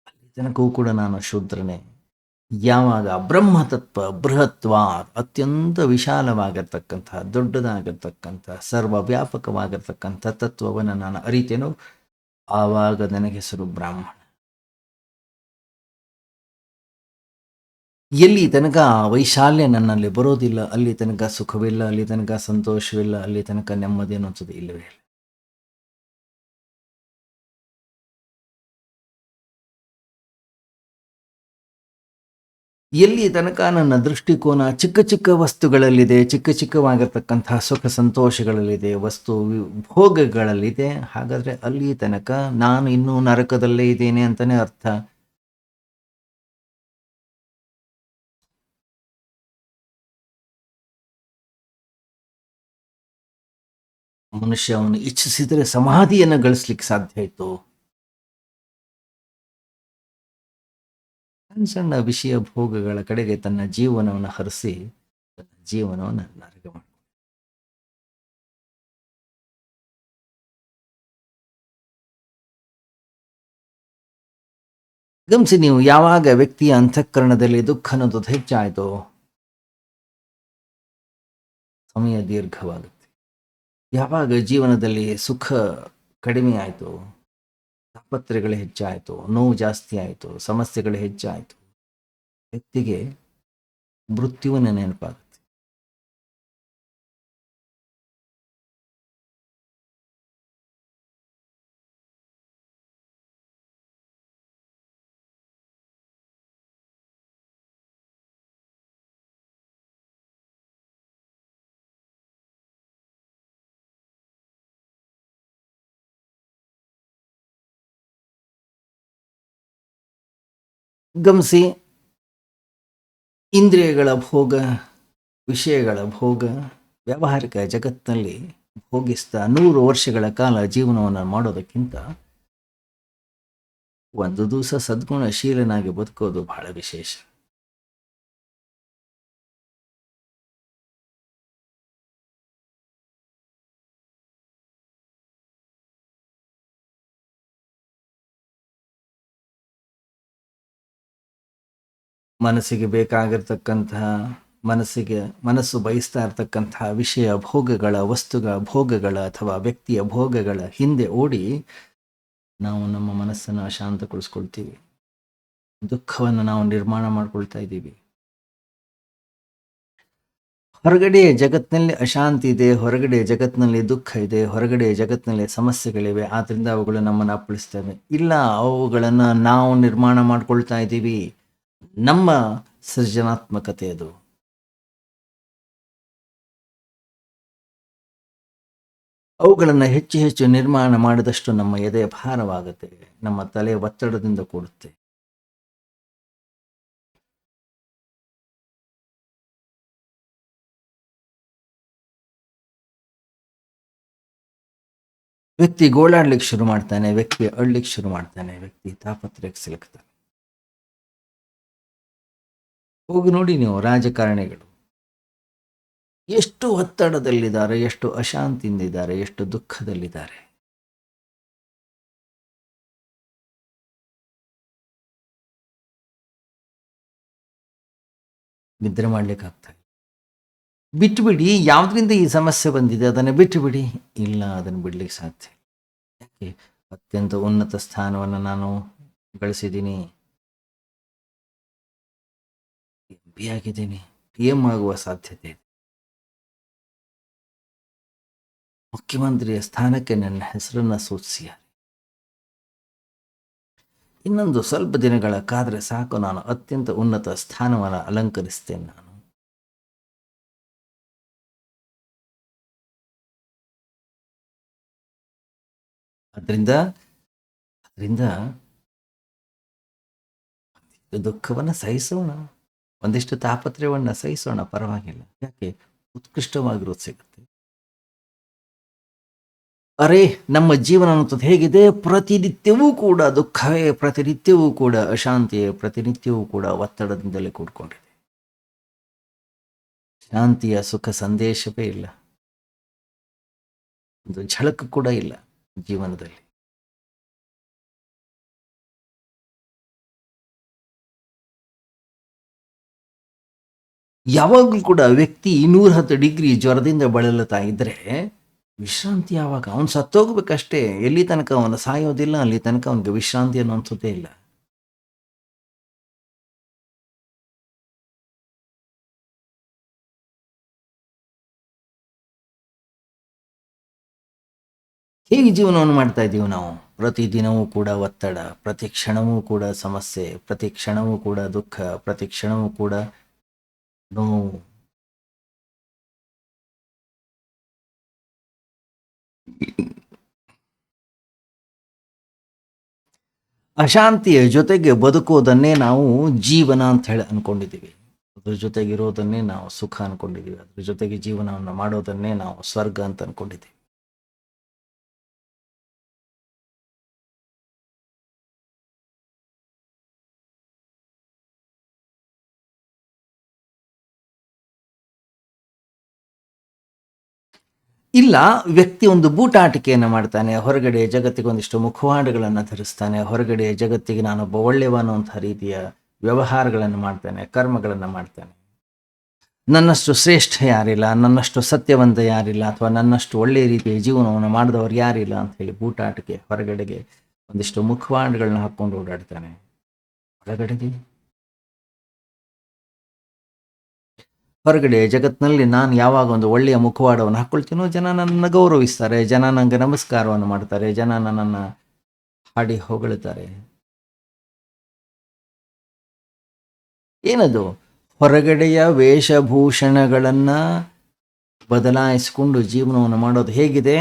ಅಲ್ಲಿ ತನಕವೂ ಕೂಡ ನಾನು ಶೂದ್ರನೇ. ಯಾವಾಗ ಬ್ರಹ್ಮತತ್ವ ಬೃಹತ್ವ, ಅತ್ಯಂತ ವಿಶಾಲವಾಗಿರ್ತಕ್ಕಂಥ, ದೊಡ್ಡದಾಗಿರ್ತಕ್ಕಂಥ, ಸರ್ವವ್ಯಾಪಕವಾಗಿರ್ತಕ್ಕಂಥ ತತ್ವವನ್ನು ನಾನು ಅರಿತೇನೋ, ಆವಾಗ ನನಗೆ ಹೆಸರು ಬ್ರಾಹ್ಮಣ. ಎಲ್ಲಿ ತನಕ ವೈಶಾಲ್ಯ ನನ್ನಲ್ಲಿ ಬರೋದಿಲ್ಲ, ಅಲ್ಲಿ ತನಕ ಸುಖವಿಲ್ಲ, ಅಲ್ಲಿ ತನಕ ಸಂತೋಷವಿಲ್ಲ, ಅಲ್ಲಿ ತನಕ ನೆಮ್ಮದಿ ಅನ್ನೋದು ಇಲ್ಲವೇ ಇಲ್ಲ. ಎಲ್ಲಿ ತನಕ ನನ್ನ ದೃಷ್ಟಿಕೋನ ಚಿಕ್ಕ ಚಿಕ್ಕ ವಸ್ತುಗಳಲ್ಲಿದೆ, ಚಿಕ್ಕ ಚಿಕ್ಕವಾಗಿರ್ತಕ್ಕಂತಹ ಸುಖ ಸಂತೋಷಗಳಲ್ಲಿದೆ, ಭೋಗಗಳಲ್ಲಿದೆ, ಹಾಗಾದ್ರೆ ಅಲ್ಲಿ ತನಕ ನಾನು ಇನ್ನೂ ನರಕದಲ್ಲೇ ಇದ್ದೇನೆ ಅಂತಾನೆ ಅರ್ಥ. ಮನುಷ್ಯ ಅವನು ಇಚ್ಛಿಸಿದರೆ ಸಮಾಧಿಯನ್ನು ಗಳಿಸ್ಲಿಕ್ಕೆ ಸಾಧ್ಯ ಇತ್ತು. ಸಣ್ಣ ಸಣ್ಣ ವಿಷಯ ಭೋಗಗಳ ಕಡೆಗೆ ತನ್ನ ಜೀವನವನ್ನು ಹರಿಸಿ ತನ್ನ ಜೀವನವನ್ನು ನರಕ ಮಾಡಿ. ಗಮನಿಸಿ ನೀವು, ಯಾವಾಗ ವ್ಯಕ್ತಿಯ ಅಂತಃಕರಣದಲ್ಲಿ ದುಃಖ ಅನ್ನೋದು ಹೆಚ್ಚಾಯಿತು, ಸಮಯ ದೀರ್ಘವಾಗುತ್ತೆ. ಯಾವಾಗ ಜೀವನದಲ್ಲಿ ಸುಖ ಕಡಿಮೆ ಆಯಿತು, ತಾಪತ್ರೆಗಳು ಹೆಚ್ಚಾಯಿತು, ನೋವು ಜಾಸ್ತಿ ಆಯಿತು, ಸಮಸ್ಯೆಗಳು ಹೆಚ್ಚಾಯಿತು, ವ್ಯಕ್ತಿಗೆ ಮೃತ್ಯುವಿನ ನೆನಪಾಗುತ್ತೆ. ಗಮನಿಸಿ, ಇಂದ್ರಿಯಗಳ ಭೋಗ, ವಿಷಯಗಳ ಭೋಗ, ವ್ಯಾವಹಾರಿಕ ಜಗತ್ತಿನಲ್ಲಿ ಭೋಗಿಸ್ತಾ 100 ವರ್ಷಗಳ ಕಾಲ ಜೀವನವನ್ನು ಮಾಡೋದಕ್ಕಿಂತ ಒಂದು ದಿವಸ ಸದ್ಗುಣಶೀಲನಾಗಿ ಬದುಕೋದು ಬಹಳ ವಿಶೇಷ. ಮನಸ್ಸಿಗೆ ಬೇಕಾಗಿರ್ತಕ್ಕಂತಹ, ಮನಸ್ಸು ಬಯಸ್ತಾ ಇರತಕ್ಕಂತಹ ವಿಷಯ ಭೋಗಗಳ, ವಸ್ತುಗಳ ಭೋಗಗಳ ಅಥವಾ ವ್ಯಕ್ತಿಯ ಭೋಗಗಳ ಹಿಂದೆ ಓಡಿ ನಾವು ನಮ್ಮ ಮನಸ್ಸನ್ನು ಅಶಾಂತಗೊಳಿಸ್ಕೊಳ್ತೀವಿ. ದುಃಖವನ್ನು ನಾವು ನಿರ್ಮಾಣ ಮಾಡ್ಕೊಳ್ತಾ ಇದ್ದೀವಿ. ಹೊರಗಡೆ ಜಗತ್ತಿನಲ್ಲಿ ಅಶಾಂತಿ ಇದೆ, ಹೊರಗಡೆ ಜಗತ್ತಿನಲ್ಲಿ ದುಃಖ ಇದೆ, ಹೊರಗಡೆ ಜಗತ್ತಿನಲ್ಲಿ ಸಮಸ್ಯೆಗಳಿವೆ, ಆದ್ದರಿಂದ ಅವುಗಳು ನಮ್ಮನ್ನು ಅಪ್ಪಳಿಸ್ತವೆ. ಇಲ್ಲ, ಅವುಗಳನ್ನು ನಾವು ನಿರ್ಮಾಣ ಮಾಡ್ಕೊಳ್ತಾ ಇದ್ದೀವಿ. ನಮ್ಮ ಸೃಜನಾತ್ಮಕತೆ ಅದು. ಅವುಗಳನ್ನು ಹೆಚ್ಚು ಹೆಚ್ಚು ನಿರ್ಮಾಣ ಮಾಡಿದಷ್ಟು ನಮ್ಮ ಎದೆ ಭಾರವಾಗುತ್ತೆ, ನಮ್ಮ ತಲೆ ಒತ್ತಡದಿಂದ ಕೂಡುತ್ತೆ. ವ್ಯಕ್ತಿ ಗೋಳಾಡ್ಲಿಕ್ಕೆ ಶುರು ಮಾಡ್ತಾನೆ, ವ್ಯಕ್ತಿ ಅಳ್ಲಿಕ್ಕೆ ಶುರು ಮಾಡ್ತಾನೆ, ವ್ಯಕ್ತಿ ತಾಪತ್ರಯಕ್ಕೆ ಸಿಲುಕ್ತಾನೆ. ಹೋಗಿ ನೋಡಿ ನೀವು, ರಾಜಕಾರಣಿಗಳು ಎಷ್ಟು ಒತ್ತಡದಲ್ಲಿದ್ದಾರೆ, ಎಷ್ಟು ಅಶಾಂತಿಯಿಂದಿದ್ದಾರೆ, ಎಷ್ಟು ದುಃಖದಲ್ಲಿದ್ದಾರೆ. ನಿದ್ರೆ ಮಾಡ್ಲಿಕ್ಕೆ ಆಗ್ತಾ ಇಲ್ಲ. ಬಿಟ್ಟುಬಿಡಿ, ಯಾವುದರಿಂದ ಈ ಸಮಸ್ಯೆ ಬಂದಿದೆ ಅದನ್ನು ಬಿಟ್ಟುಬಿಡಿ. ಇಲ್ಲ, ಅದನ್ನು ಬಿಡ್ಲಿಕ್ಕೆ ಸಾಧ್ಯ. ಯಾಕೆ? ಅತ್ಯಂತ ಉನ್ನತ ಸ್ಥಾನವನ್ನು ನಾನು ಗಳಿಸಿದ್ದೀನಿ, MP ಆಗಿದ್ದೀನಿ, PM ಆಗುವ ಸಾಧ್ಯತೆ ಇದೆ, ಮುಖ್ಯಮಂತ್ರಿಯ ಸ್ಥಾನಕ್ಕೆ ನನ್ನ ಹೆಸರನ್ನು ಸೂಚಿಸಿದ್ದಾರೆ. ಇನ್ನೊಂದು ಸ್ವಲ್ಪ ದಿನಗಳ ಕಾದ್ರೆ ಸಾಕು, ನಾನು ಅತ್ಯಂತ ಉನ್ನತ ಸ್ಥಾನವನ್ನು ಅಲಂಕರಿಸ್ತೇನೆ. ನಾನು ಅದರಿಂದ ದುಃಖವನ್ನು ಸಹಿಸೋಣ, ಒಂದಿಷ್ಟು ತಾಪತ್ರಯವನ್ನು ಸಹಿಸೋಣ, ಪರವಾಗಿಲ್ಲ. ಯಾಕೆ? ಉತ್ಕೃಷ್ಟವಾಗಿರೋದು ಸಿಗುತ್ತೆ. ಅರೆ, ನಮ್ಮ ಜೀವನ ಅನ್ನೋದು ಹೇಗಿದೆ? ಪ್ರತಿನಿತ್ಯವೂ ಕೂಡ ದುಃಖವೇ, ಪ್ರತಿನಿತ್ಯವೂ ಕೂಡ ಅಶಾಂತಿಯೇ, ಪ್ರತಿನಿತ್ಯವೂ ಕೂಡ ಒತ್ತಡದಿಂದಲೇ ಕೂಡ್ಕೊಂಡಿದೆ. ಶಾಂತಿಯ ಸುಖ ಸಂದೇಶವೇ ಇಲ್ಲ, ಒಂದು ಝಳಕು ಕೂಡ ಇಲ್ಲ ಜೀವನದಲ್ಲಿ. ಯಾವಾಗಲೂ ಕೂಡ ವ್ಯಕ್ತಿ 210 ಡಿಗ್ರಿ ಜ್ವರದಿಂದ ಬಳಲುತ್ತಾ ಇದ್ರೆ ವಿಶ್ರಾಂತಿ ಯಾವಾಗ? ಅವನು ಸತ್ತೋಗ್ಬೇಕಷ್ಟೇ. ಎಲ್ಲಿ ತನಕ ಅವನು ಸಾಯೋದಿಲ್ಲ, ಅಲ್ಲಿ ತನಕ ಅವನಿಗೆ ವಿಶ್ರಾಂತಿ ಅನ್ನುವಂಥದ್ದೇ ಇಲ್ಲ. ಹೇಗೆ ಜೀವನವನ್ನು ಮಾಡ್ತಾ ಇದ್ದೀವಿ ನಾವು? ಪ್ರತಿದಿನವೂ ಕೂಡ ಒತ್ತಡ, ಪ್ರತಿ ಕ್ಷಣವೂ ಕೂಡ ಸಮಸ್ಯೆ, ಪ್ರತಿ ಕ್ಷಣವೂ ಕೂಡ ದುಃಖ, ಪ್ರತಿ ಕ್ಷಣವೂ ಕೂಡ ನೋವು. ಅಶಾಂತಿಯ ಜೊತೆಗೆ ಬದುಕೋದನ್ನೇ ನಾವು ಜೀವನ ಅಂತ ಹೇಳಿ ಅನ್ಕೊಂಡಿದ್ದೀವಿ. ಅದ್ರ ಜೊತೆಗಿರೋದನ್ನೇ ನಾವು ಸುಖ ಅನ್ಕೊಂಡಿದ್ದೀವಿ. ಅದ್ರ ಜೊತೆಗೆ ಜೀವನವನ್ನು ಮಾಡೋದನ್ನೇ ನಾವು ಸ್ವರ್ಗ ಅಂತ ಅನ್ಕೊಂಡಿದ್ದೀವಿ. ಇಲ್ಲ, ವ್ಯಕ್ತಿ ಒಂದು ಬೂಟಾಟಿಕೆಯನ್ನು ಮಾಡ್ತಾನೆ, ಹೊರಗಡೆ ಜಗತ್ತಿಗೆ ಒಂದಿಷ್ಟು ಮುಖವಾಡಗಳನ್ನು ಧರಿಸ್ತಾನೆ, ಹೊರಗಡೆ ಜಗತ್ತಿಗೆ ನಾನೊಬ್ಬ ಒಳ್ಳೆಯವ ಅನ್ನುವಂಥ ರೀತಿಯ ವ್ಯವಹಾರಗಳನ್ನು ಮಾಡ್ತಾನೆ, ಕರ್ಮಗಳನ್ನು ಮಾಡ್ತಾನೆ. ನನ್ನಷ್ಟು ಶ್ರೇಷ್ಠ ಯಾರಿಲ್ಲ, ನನ್ನಷ್ಟು ಸತ್ಯವಂತ ಯಾರಿಲ್ಲ, ಅಥವಾ ನನ್ನಷ್ಟು ಒಳ್ಳೆಯ ರೀತಿಯ ಜೀವನವನ್ನು ಮಾಡಿದವರು ಯಾರಿಲ್ಲ ಅಂತ ಹೇಳಿ ಬೂಟಾಟಿಕೆ, ಹೊರಗಡೆಗೆ ಒಂದಿಷ್ಟು ಮುಖವಾಡಗಳನ್ನ ಹಾಕ್ಕೊಂಡು ಓಡಾಡ್ತಾನೆ. ಹೊರಗಡೆ ಜಗತ್ತಿನಲ್ಲಿ ನಾನು ಯಾವಾಗ ಒಂದು ಒಳ್ಳೆಯ ಮುಖವಾಡವನ್ನು ಹಾಕ್ಕೊಳ್ತೀನೋ ಜನ ನನ್ನನ್ನು ಗೌರವಿಸ್ತಾರೆ, ಜನ ನನಗೆ ನಮಸ್ಕಾರವನ್ನು ಮಾಡ್ತಾರೆ, ಜನ ನನ್ನನ್ನು ಹಾಡಿ ಹೊಗಳುತ್ತಾರೆ. ಏನದು? ಹೊರಗಡೆಯ ವೇಷಭೂಷಣಗಳನ್ನು ಬದಲಾಯಿಸಿಕೊಂಡು ಜೀವನವನ್ನು ಮಾಡೋದು ಹೇಗಿದೆ?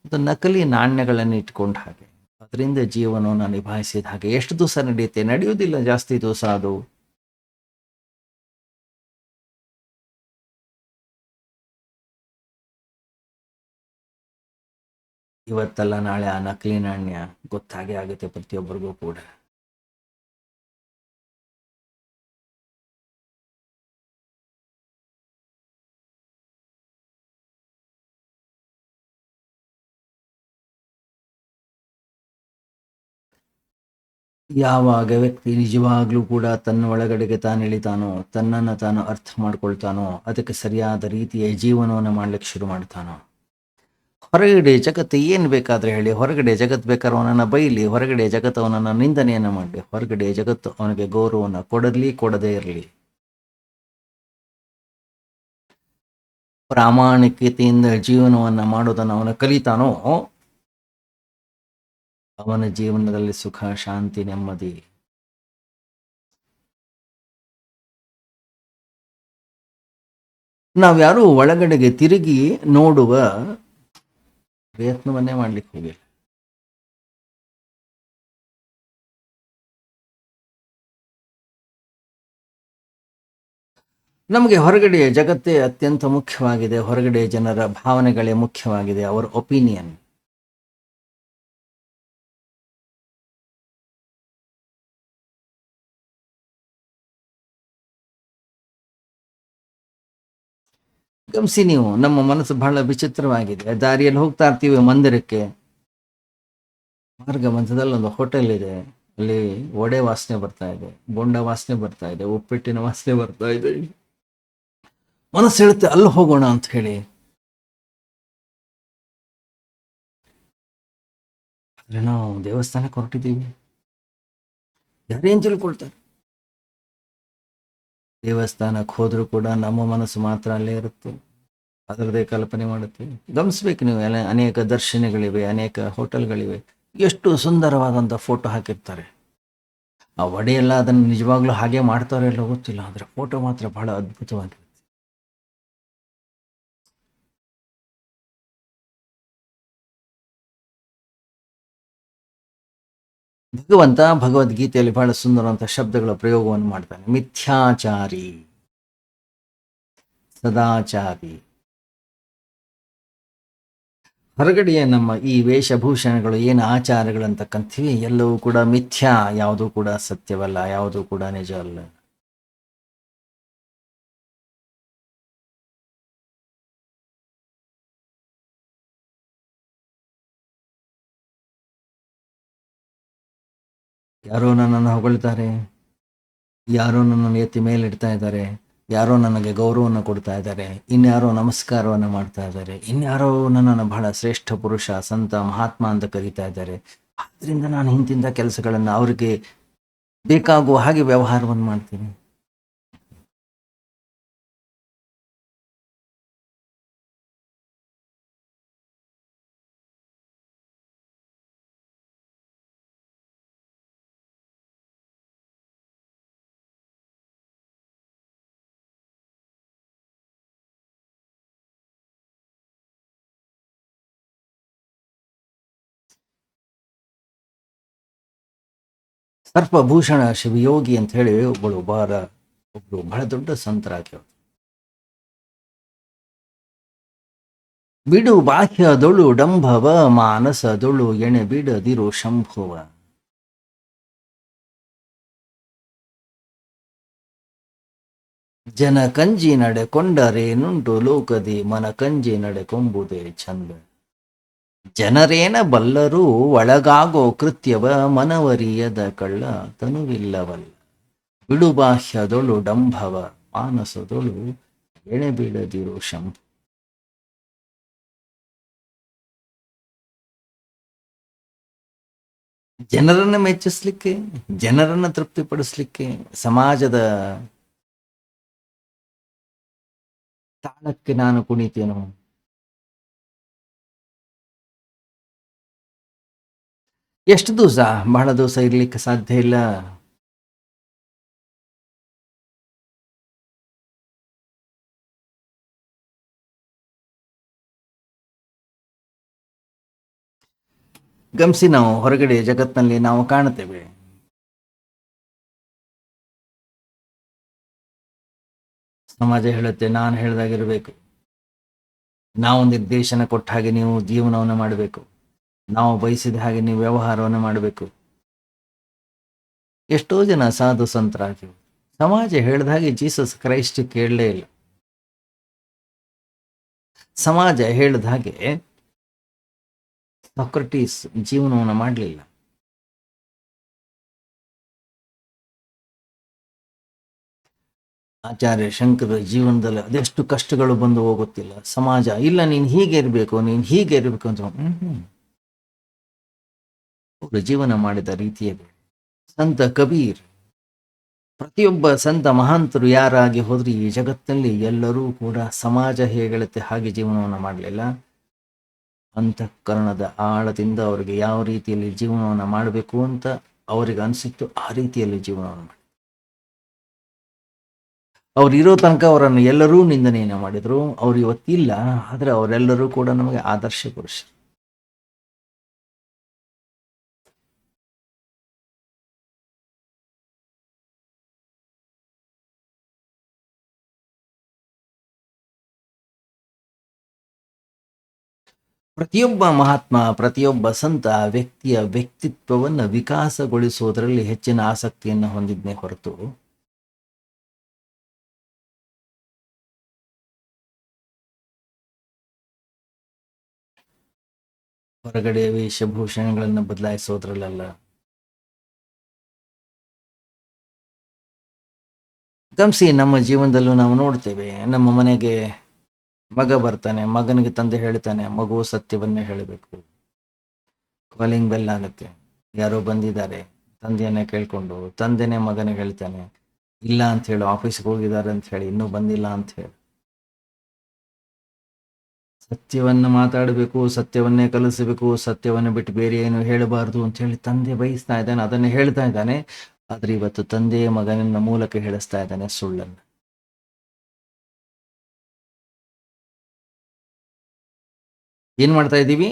ಒಂದು ನಕಲಿ ನಾಣ್ಯಗಳನ್ನು ಇಟ್ಕೊಂಡು ಹಾಗೆ. ಅದರಿಂದ ಜೀವನವನ್ನು ನಿಭಾಯಿಸಿದ ಹಾಗೆ ಎಷ್ಟು ದಿವಸ ನಡೆಯುತ್ತೆ? ನಡೆಯುವುದಿಲ್ಲ ಜಾಸ್ತಿ ದಿವಸ ಅದು. ಇವತ್ತಲ್ಲ ನಾಳೆ ಆ ನಕಲಿ ನಾಣ್ಯ ಗೊತ್ತಾಗೇ ಆಗುತ್ತೆ ಪ್ರತಿಯೊಬ್ಬರಿಗೂ ಕೂಡ. ಯಾವಾಗ ವ್ಯಕ್ತಿ ನಿಜವಾಗ್ಲೂ ಕೂಡ ತನ್ನ ಒಳಗಡೆಗೆ ತಾನು ಇಳಿತಾನೋ, ತನ್ನನ್ನು ತಾನು ಅರ್ಥ ಮಾಡ್ಕೊಳ್ತಾನೋ, ಅದಕ್ಕೆ ಸರಿಯಾದ ರೀತಿಯ ಜೀವನವನ್ನು ಮಾಡ್ಲಿಕ್ಕೆ ಶುರು ಮಾಡ್ತಾನೋ, ಹೊರಗಡೆ ಜಗತ್ತು ಏನು ಬೇಕಾದ್ರೆ ಹೇಳಿ, ಹೊರಗಡೆ ಜಗತ್ತು ಬೇಕಾದ್ರೆ ಅವನನ್ನು ಬೈಲಿ, ಹೊರಗಡೆ ಜಗತ್ತು ಅವನನ್ನು ನಿಂದನೆಯನ್ನು ಮಾಡಲಿ, ಹೊರಗಡೆ ಜಗತ್ತು ಅವನಿಗೆ ಗೌರವವನ್ನು ಕೊಡಲಿ ಕೊಡದೇ ಇರಲಿ, ಪ್ರಾಮಾಣಿಕತೆಯಿಂದ ಜೀವನವನ್ನು ಮಾಡೋದನ್ನು ಅವನು ಕಲಿತಾನೋ, ಅವನ ಜೀವನದಲ್ಲಿ ಸುಖ, ಶಾಂತಿ, ನೆಮ್ಮದಿ. ನಾವ್ಯಾರೂ ಒಳಗಡೆಗೆ ತಿರುಗಿ ನೋಡುವ ಪ್ರಯತ್ನವನ್ನೇ ಮಾಡ್ಲಿಕ್ಕೆ ಹೋಗಿಲ್ಲ. ನಮಗೆ ಹೊರಗಡೆಯ ಜಗತ್ತೇ ಅತ್ಯಂತ ಮುಖ್ಯವಾಗಿದೆ, ಹೊರಗಡೆ ಜನರ ಭಾವನೆಗಳೇ ಮುಖ್ಯವಾಗಿದೆ, ಅವರ ಒಪಿನಿಯನ್. ಗಮನಿಸಿ ನೀವು, ನಮ್ಮ ಮನಸ್ಸು ಬಹಳ ವಿಚಿತ್ರವಾಗಿದೆ. ದಾರಿಯಲ್ಲಿ ಹೋಗ್ತಾ ಇರ್ತೀವಿ ಮಂದಿರಕ್ಕೆ, ಮಾರ್ಗ ಮಧ್ಯದಲ್ಲಿ ಒಂದು ಹೋಟೆಲ್ ಇದೆ, ಅಲ್ಲಿ ವಡೆ ವಾಸನೆ ಬರ್ತಾ ಇದೆ, ಬೋಂಡ ವಾಸನೆ ಬರ್ತಾ ಇದೆ, ಉಪ್ಪಿಟ್ಟಿನ ವಾಸನೆ ಬರ್ತಾ ಇದೆ. ಮನಸ್ಸು ಹೇಳುತ್ತೆ ಅಲ್ಲಿ ಹೋಗೋಣ ಅಂತ ಹೇಳಿ. ಆದ್ರೆ ನಾವು ದೇವಸ್ಥಾನಕ್ಕೆ ಹೊರಟಿದ್ದೀವಿ, ಯಾರೇನ್ ತಿಳ್ಕೊಳ್ತಾರೆ? ದೇವಸ್ಥಾನಕ್ಕೆ ಹೋದ್ರೂ ಕೂಡ ನಮ್ಮ ಮನಸ್ಸು ಮಾತ್ರ ಅಲ್ಲೇ ಇರುತ್ತೆ, ಅದರದೇ ಕಲ್ಪನೆ ಮಾಡುತ್ತೆ. ಗಮನಿಸ್ಬೇಕು ನೀವು, ಅನೇಕ ದರ್ಶನಗಳಿವೆ, ಅನೇಕ ಹೋಟೆಲ್ಗಳಿವೆ, ಎಷ್ಟು ಸುಂದರವಾದಂಥ ಫೋಟೋ ಹಾಕಿರ್ತಾರೆ. ಆ ವಡೆಯೆಲ್ಲ ಅದನ್ನು ನಿಜವಾಗ್ಲೂ ಹಾಗೆ ಮಾಡ್ತಾರೋ ಎಲ್ಲೋ ಗೊತ್ತಿಲ್ಲ, ಆದರೆ ಫೋಟೋ ಮಾತ್ರ ಬಹಳ ಅದ್ಭುತವಾಗಿರುತ್ತೆ. ಭಗವಂತ ಭಗವದ್ಗೀತೆಯಲ್ಲಿ ಬಹಳ ಸುಂದರವಂತ ಶಬ್ದಗಳ ಪ್ರಯೋಗವನ್ನು ಮಾಡ್ತಾನೆ. ಮಿಥ್ಯಾಚಾರಿ, ಸದಾಚಾರಿ. ಹೊರಗಡೆಯ ನಮ್ಮ ಈ ವೇಷಭೂಷಣಗಳು ಏನು ಆಚಾರಗಳಂತಕ್ಕಂಥೀವಿ, ಎಲ್ಲವೂ ಕೂಡ ಮಿಥ್ಯಾ, ಯಾವುದೂ ಕೂಡ ಸತ್ಯವಲ್ಲ, ಯಾವುದೂ ಕೂಡ ನಿಜ ಅಲ್ಲ. ಯಾರೋ ನನ್ನನ್ನು ಹೊಗಳ್ತಾರೆ, ಯಾರೋ ನನ್ನನ್ನು ಎತ್ತಿ ಮೇಲಿಡ್ತಾ ಇದ್ದಾರೆ, ಯಾರೋ ನನಗೆ ಗೌರವವನ್ನು ಕೊಡ್ತಾ ಇದ್ದಾರೆ, ಇನ್ಯಾರೋ ನಮಸ್ಕಾರವನ್ನು ಮಾಡ್ತಾ ಇದ್ದಾರೆ, ಇನ್ಯಾರೋ ನನ್ನನ್ನು ಬಹಳ ಶ್ರೇಷ್ಠ ಪುರುಷ, ಸಂತ, ಮಹಾತ್ಮ ಅಂತ ಕರೀತಾ ಇದ್ದಾರೆ. ಆದ್ರಿಂದ ನಾನು ಇಂತಿಂಥ ಕೆಲಸಗಳನ್ನು ಅವ್ರಿಗೆ ಬೇಕಾಗುವ ಹಾಗೆ ವ್ಯವಹಾರವನ್ನು ಮಾಡ್ತೀನಿ. ಸರ್ಪಭೂಷಣ ಶಿವಯೋಗಿ ಅಂತ ಹೇಳಿ ಒಬ್ಬಳು ಬಹಳ ದೊಡ್ಡ ಸಂತರಾಗಿ, ಬಿಡು ಬಾಹ್ಯದೊಳು ಡಂಭವ, ಮಾನಸದೊಳು ಎಣೆ ಬಿಡದಿರು ಶಂಭುವ. ಜನ ಕಂಜಿ ನಡೆಕೊಂಡರೇನುಂಟು ಲೋಕದಿ, ಮನ ಕಂಜಿ ನಡೆಕೊಂಬುದೇ ಚಂದ. ಜನರೇನ ಬಲ್ಲರೂ ಒಳಗಾಗೋ ಕೃತ್ಯವ, ಮನವರಿಯದ ಕಳ್ಳ ತನುವಿಲ್ಲವಲ್ಲ. ಬಿಡು ಬಾಹ್ಯದೊಳು ಡಂಭವ, ಮಾನಸದೊಳು ಎಣೆ ಬಿಡದಿರು ಶಂಭು. ಜನರನ್ನು ಮೆಚ್ಚಿಸ್ಲಿಕ್ಕೆ, ಜನರನ್ನು ತೃಪ್ತಿಪಡಿಸ್ಲಿಕ್ಕೆ, ಸಮಾಜದ ತಾಳಕ್ಕೆ ನಾನು ಕುಣಿತೇನೋ, ಎಷ್ಟು ದಿವಸ? ಬಹಳ ದಿವಸ ಇರ್ಲಿಕ್ಕೆ ಸಾಧ್ಯ ಇಲ್ಲ. ಗಮನಿಸಿ, ನಾವು ಹೊರಗಡೆ ಜಗತ್ತಿನಲ್ಲಿ ನಾವು ಕಾಣುತ್ತೇವೆ, ಸಮಾಜ ಹೇಳುತ್ತೆ ನಾನು ಹೇಳ್ದಾಗಿರ್ಬೇಕು, ನಾವು ನಿರ್ದೇಶನ ಕೊಟ್ಟ ಹಾಗೆ ನೀವು ಜೀವನವನ್ನು ಮಾಡಬೇಕು, ನಾವು ಬಯಸಿದ ಹಾಗೆ ನೀವು ವ್ಯವಹಾರವನ್ನು ಮಾಡಬೇಕು. ಎಷ್ಟೋ ಜನ ಸಾಧು ಸಂತರಾಗಿ ಸಮಾಜ ಹೇಳಿದ ಹಾಗೆ ಜೀಸಸ್ ಕ್ರೈಸ್ಟ್ ಕೇಳಲೇ ಇಲ್ಲ. ಸಮಾಜ ಹೇಳಿದ ಹಾಗೆ ಸಾಕ್ರಟೀಸ್ ಜೀವನವನ್ನು ಮಾಡಲಿಲ್ಲ. ಆಚಾರ್ಯ ಶಂಕರ ಜೀವನದಲ್ಲಿ ಅದೆಷ್ಟು ಕಷ್ಟಗಳು ಬಂದು ಹೋಗುತ್ತಿಲ್ಲ. ಸಮಾಜ ಇಲ್ಲ, ನೀನು ಹೀಗೆ ಇರಬೇಕು, ನೀನು ಹೀಗೆ ಇರಬೇಕು ಅಂತ ಅವರು ಜೀವನ ಮಾಡಿದ ರೀತಿಯೇ ಬೇರೆ. ಸಂತ ಕಬೀರ್, ಪ್ರತಿಯೊಬ್ಬ ಸಂತ ಮಹಾಂತರು ಯಾರಾಗಿ ಹೋದ್ರಿ ಈ ಜಗತ್ತಿನಲ್ಲಿ ಎಲ್ಲರೂ ಕೂಡ ಸಮಾಜ ಹೇಳುತ್ತೆ ಹಾಗೆ ಜೀವನವನ್ನು ಮಾಡಲಿಲ್ಲ. ಅಂತಃಕರಣದ ಆಳದಿಂದ ಅವರಿಗೆ ಯಾವ ರೀತಿಯಲ್ಲಿ ಜೀವನವನ್ನು ಮಾಡಬೇಕು ಅಂತ ಅವರಿಗೆ ಅನಿಸಿತ್ತು, ಆ ರೀತಿಯಲ್ಲಿ ಜೀವನವನ್ನು ಮಾಡಿ ಅವ್ರು ಇರೋ ತನಕ ಅವರನ್ನು ಎಲ್ಲರೂ ನಿಂದನೆಯನ್ನು ಮಾಡಿದ್ರು. ಅವ್ರು ಇವತ್ತಿಲ್ಲ, ಆದರೆ ಅವರೆಲ್ಲರೂ ಕೂಡ ನಮಗೆ ಆದರ್ಶ ಪುರುಷರು. ಪ್ರತಿಯೊಬ್ಬ ಮಹಾತ್ಮ, ಪ್ರತಿಯೊಬ್ಬ ಸಂತ ವ್ಯಕ್ತಿಯ ವ್ಯಕ್ತಿತ್ವವನ್ನು ವಿಕಾಸಗೊಳಿಸುವುದರಲ್ಲಿ ಹೆಚ್ಚಿನ ಆಸಕ್ತಿಯನ್ನು ಹೊಂದಿದ್ನೇ ಹೊರತು ಹೊರಗಡೆ ವೇಷಭೂಷಣಗಳನ್ನು ಬದಲಾಯಿಸೋದ್ರಲ್ಲ. ಗಮನಿಸಿ, ನಮ್ಮ ಜೀವನದಲ್ಲೂ ನಾವು ನೋಡ್ತೇವೆ, ನಮ್ಮ ಮನೆಗೆ ಮಗ ಬರ್ತಾನೆ, ಮಗನಿಗೆ ತಂದೆ ಹೇಳ್ತಾನೆ ಮಗು ಸತ್ಯವನ್ನೇ ಹೇಳಬೇಕು. ಕಾಲಿಂಗ್ ಬೆಲ್ ಆಗುತ್ತೆ, ಯಾರೋ ಬಂದಿದ್ದಾರೆ, ತಂದೆಯನ್ನೇ ಕೇಳ್ಕೊಂಡು ತಂದೆನೇ ಮಗನಿಗೆ ಹೇಳ್ತಾನೆ ಇಲ್ಲ ಅಂತ ಹೇಳಿ, ಆಫೀಸ್ಗೆ ಹೋಗಿದ್ದಾರೆ ಅಂತ ಹೇಳಿ, ಇನ್ನೂ ಬಂದಿಲ್ಲ ಅಂತ ಹೇಳಿ. ಸತ್ಯವನ್ನು ಮಾತಾಡಬೇಕು, ಸತ್ಯವನ್ನೇ ಕಲಿಸಬೇಕು, ಸತ್ಯವನ್ನು ಬಿಟ್ಟು ಬೇರೆ ಏನು ಹೇಳಬಾರ್ದು ಅಂತ ಹೇಳಿ ತಂದೆ ಬಯಸ್ತಾ ಇದ್ದಾನೆ, ಅದನ್ನೇ ಹೇಳ್ತಾ ಇದ್ದಾನೆ. ಆದ್ರೆ ಇವತ್ತು ತಂದೆಯ ಮಗನಿನ ಮೂಲಕ ಹೇಳಿಸ್ತಾ ಇದ್ದಾನೆ ಸುಳ್ಳನ್ನು. ಏನ್ ಮಾಡ್ತಾ ಇದ್ದೀವಿ?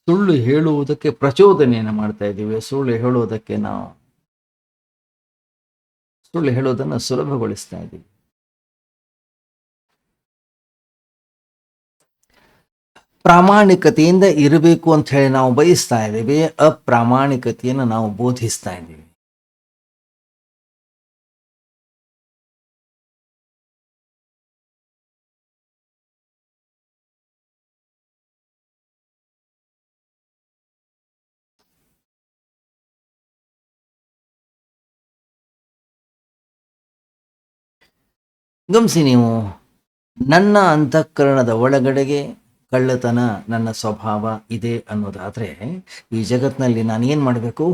ಸುಳ್ಳು ಹೇಳುವುದಕ್ಕೆ ಪ್ರಚೋದನೆಯನ್ನು ಮಾಡ್ತಾ ಇದ್ದೀವಿ. ಸುಳ್ಳು ಹೇಳುವುದನ್ನು ಸುಲಭಗೊಳಿಸ್ತಾ ಇದ್ದೀವಿ. ಪ್ರಾಮಾಣಿಕತೆಯಿಂದ ಇರಬೇಕು ಅಂತ ಹೇಳಿ ನಾವು ಬಯಸ್ತಾ ಇದ್ದೀವಿ, ಅಪ್ರಾಮಾಣಿಕತೆಯನ್ನು ನಾವು ಬೋಧಿಸ್ತಾ ಇದ್ದೀವಿ. ಗಮನಿಸಿ ನೀವು, ನನ್ನ ಅಂತಃಕರಣದ ಒಳಗಡೆಗೆ ಕಳ್ಳತನ ನನ್ನ ಸ್ವಭಾವ ಇದೆ ಅನ್ನೋದಾದ್ರೆ ಈ ಜಗತ್ತಿನಲ್ಲಿ ನಾನು ಏನ್ ಮಾಡಬೇಕು?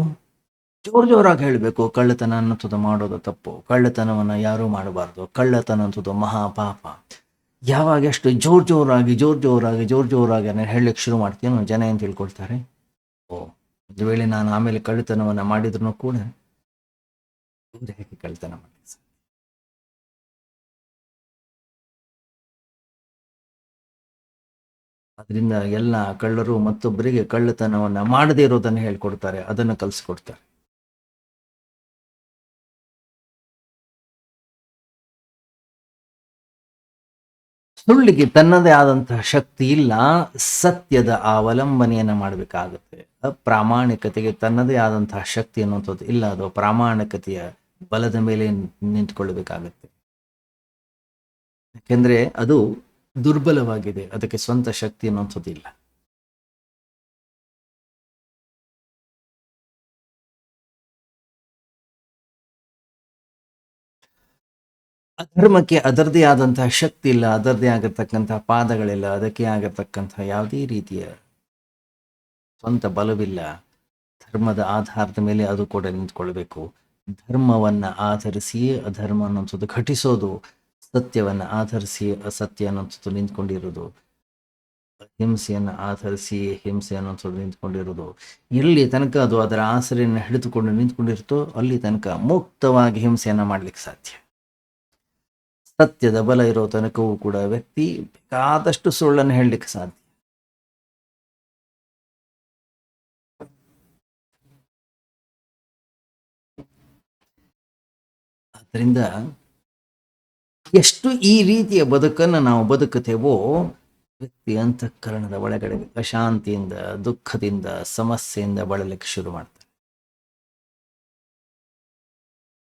ಜೋರಾಗಿ ಹೇಳಬೇಕು, ಕಳ್ಳತನ ಅನ್ನೋದು ಮಾಡೋದು ತಪ್ಪು, ಕಳ್ಳತನವನ್ನು ಯಾರೂ ಮಾಡಬಾರ್ದು, ಕಳ್ಳತನ ಅನ್ನೋದು ಮಹಾಪಾಪ. ಯಾವಾಗ ಎಷ್ಟು ಜೋರಾಗಿ ನಾನು ಹೇಳಲಿಕ್ಕೆ ಶುರು ಮಾಡ್ತೀನಿ, ಜನ ಏನು ತಿಳ್ಕೊಳ್ತಾರೆ? ಒಂದು ವೇಳೆ ನಾನು ಆಮೇಲೆ ಕಳ್ಳತನವನ್ನು ಮಾಡಿದ್ರು ಕೂಡ ಹೇಗೆ ಕಳ್ಳತನ ಮಾಡಿ ಅದರಿಂದ ಎಲ್ಲ ಕಳ್ಳರು ಮತ್ತೊಬ್ಬರಿಗೆ ಕಳ್ಳತನವನ್ನ ಮಾಡದೇ ಇರೋದನ್ನು ಹೇಳ್ಕೊಡ್ತಾರೆ, ಅದನ್ನು ಕಲಿಸ್ಕೊಡ್ತಾರೆ. ಸುಳ್ಳಿಗೆ ತನ್ನದೇ ಆದಂತಹ ಶಕ್ತಿ ಇಲ್ಲ, ಸತ್ಯದ ಅವಲಂಬನೆಯನ್ನ ಮಾಡಬೇಕಾಗುತ್ತೆ. ಪ್ರಾಮಾಣಿಕತೆಗೆ ತನ್ನದೇ ಆದಂತಹ ಶಕ್ತಿ ಅನ್ನುವಂಥದ್ದು ಇಲ್ಲ, ಅದು ಪ್ರಾಮಾಣಿಕತೆಯ ಬಲದ ಮೇಲೆ ನಿಂತ್ಕೊಳ್ಬೇಕಾಗತ್ತೆ. ಯಾಕೆಂದ್ರೆ ಅದು ದುರ್ಬಲವಾಗಿದೆ, ಅದಕ್ಕೆ ಸ್ವಂತ ಶಕ್ತಿ ಅನ್ನುವಂಥದ್ದು ಇಲ್ಲ. ಅಧರ್ಮಕ್ಕೆ ಅದರದೇ ಆದಂತಹ ಶಕ್ತಿ ಇಲ್ಲ, ಅದರದೇ ಆಗಿರ್ತಕ್ಕಂತಹ ಪಾದಗಳಿಲ್ಲ, ಅದಕ್ಕೆ ಆಗಿರ್ತಕ್ಕಂತಹ ಯಾವುದೇ ರೀತಿಯ ಸ್ವಂತ ಬಲವಿಲ್ಲ. ಧರ್ಮದ ಆಧಾರದ ಮೇಲೆ ಅದು ಕೂಡ ನಿಂತ್ಕೊಳ್ಬೇಕು. ಧರ್ಮವನ್ನ ಆಧರಿಸಿಯೇ ಅಧರ್ಮ ಅನ್ನೋಂಥದ್ದು ಘಟಿಸೋದು, ಸತ್ಯವನ್ನ ಆಧರಿಸಿ ಅಸತ್ಯ ಅನ್ನೋಂಥದ್ದು ನಿಂತ್ಕೊಂಡಿರೋದು, ಹಿಂಸೆಯನ್ನು ಆಧರಿಸಿ ಹಿಂಸೆ ಅನ್ನೋಂಥದ್ದು ನಿಂತ್ಕೊಂಡಿರೋದು. ಎಲ್ಲಿ ತನಕ ಅದು ಅದರ ಆಸರೆಯನ್ನು ಹಿಡಿದುಕೊಂಡು ನಿಂತ್ಕೊಂಡಿರುತ್ತೋ ಅಲ್ಲಿ ತನಕ ಮುಕ್ತವಾಗಿ ಹಿಂಸೆಯನ್ನ ಮಾಡ್ಲಿಕ್ಕೆ ಸಾಧ್ಯ. ಸತ್ಯದ ಬಲ ಇರೋ ತನಕವೂ ಕೂಡ ವ್ಯಕ್ತಿ ಬೇಕಾದಷ್ಟು ಸುಳ್ಳನ್ನು ಹೇಳಲಿಕ್ಕೆ ಸಾಧ್ಯ. ಅದರಿಂದ ಎಷ್ಟು ಈ ರೀತಿಯ ಬದುಕನ್ನು ನಾವು ಬದುಕುತ್ತೇವೋ, ವ್ಯಕ್ತಿ ಅಂತಃಕರಣದ ಒಳಗಡೆ ಅಶಾಂತಿಯಿಂದ, ದುಃಖದಿಂದ, ಸಮಸ್ಯೆಯಿಂದ ಬಳಲಿಕ್ಕೆ ಶುರು ಮಾಡ್ತಾರೆ.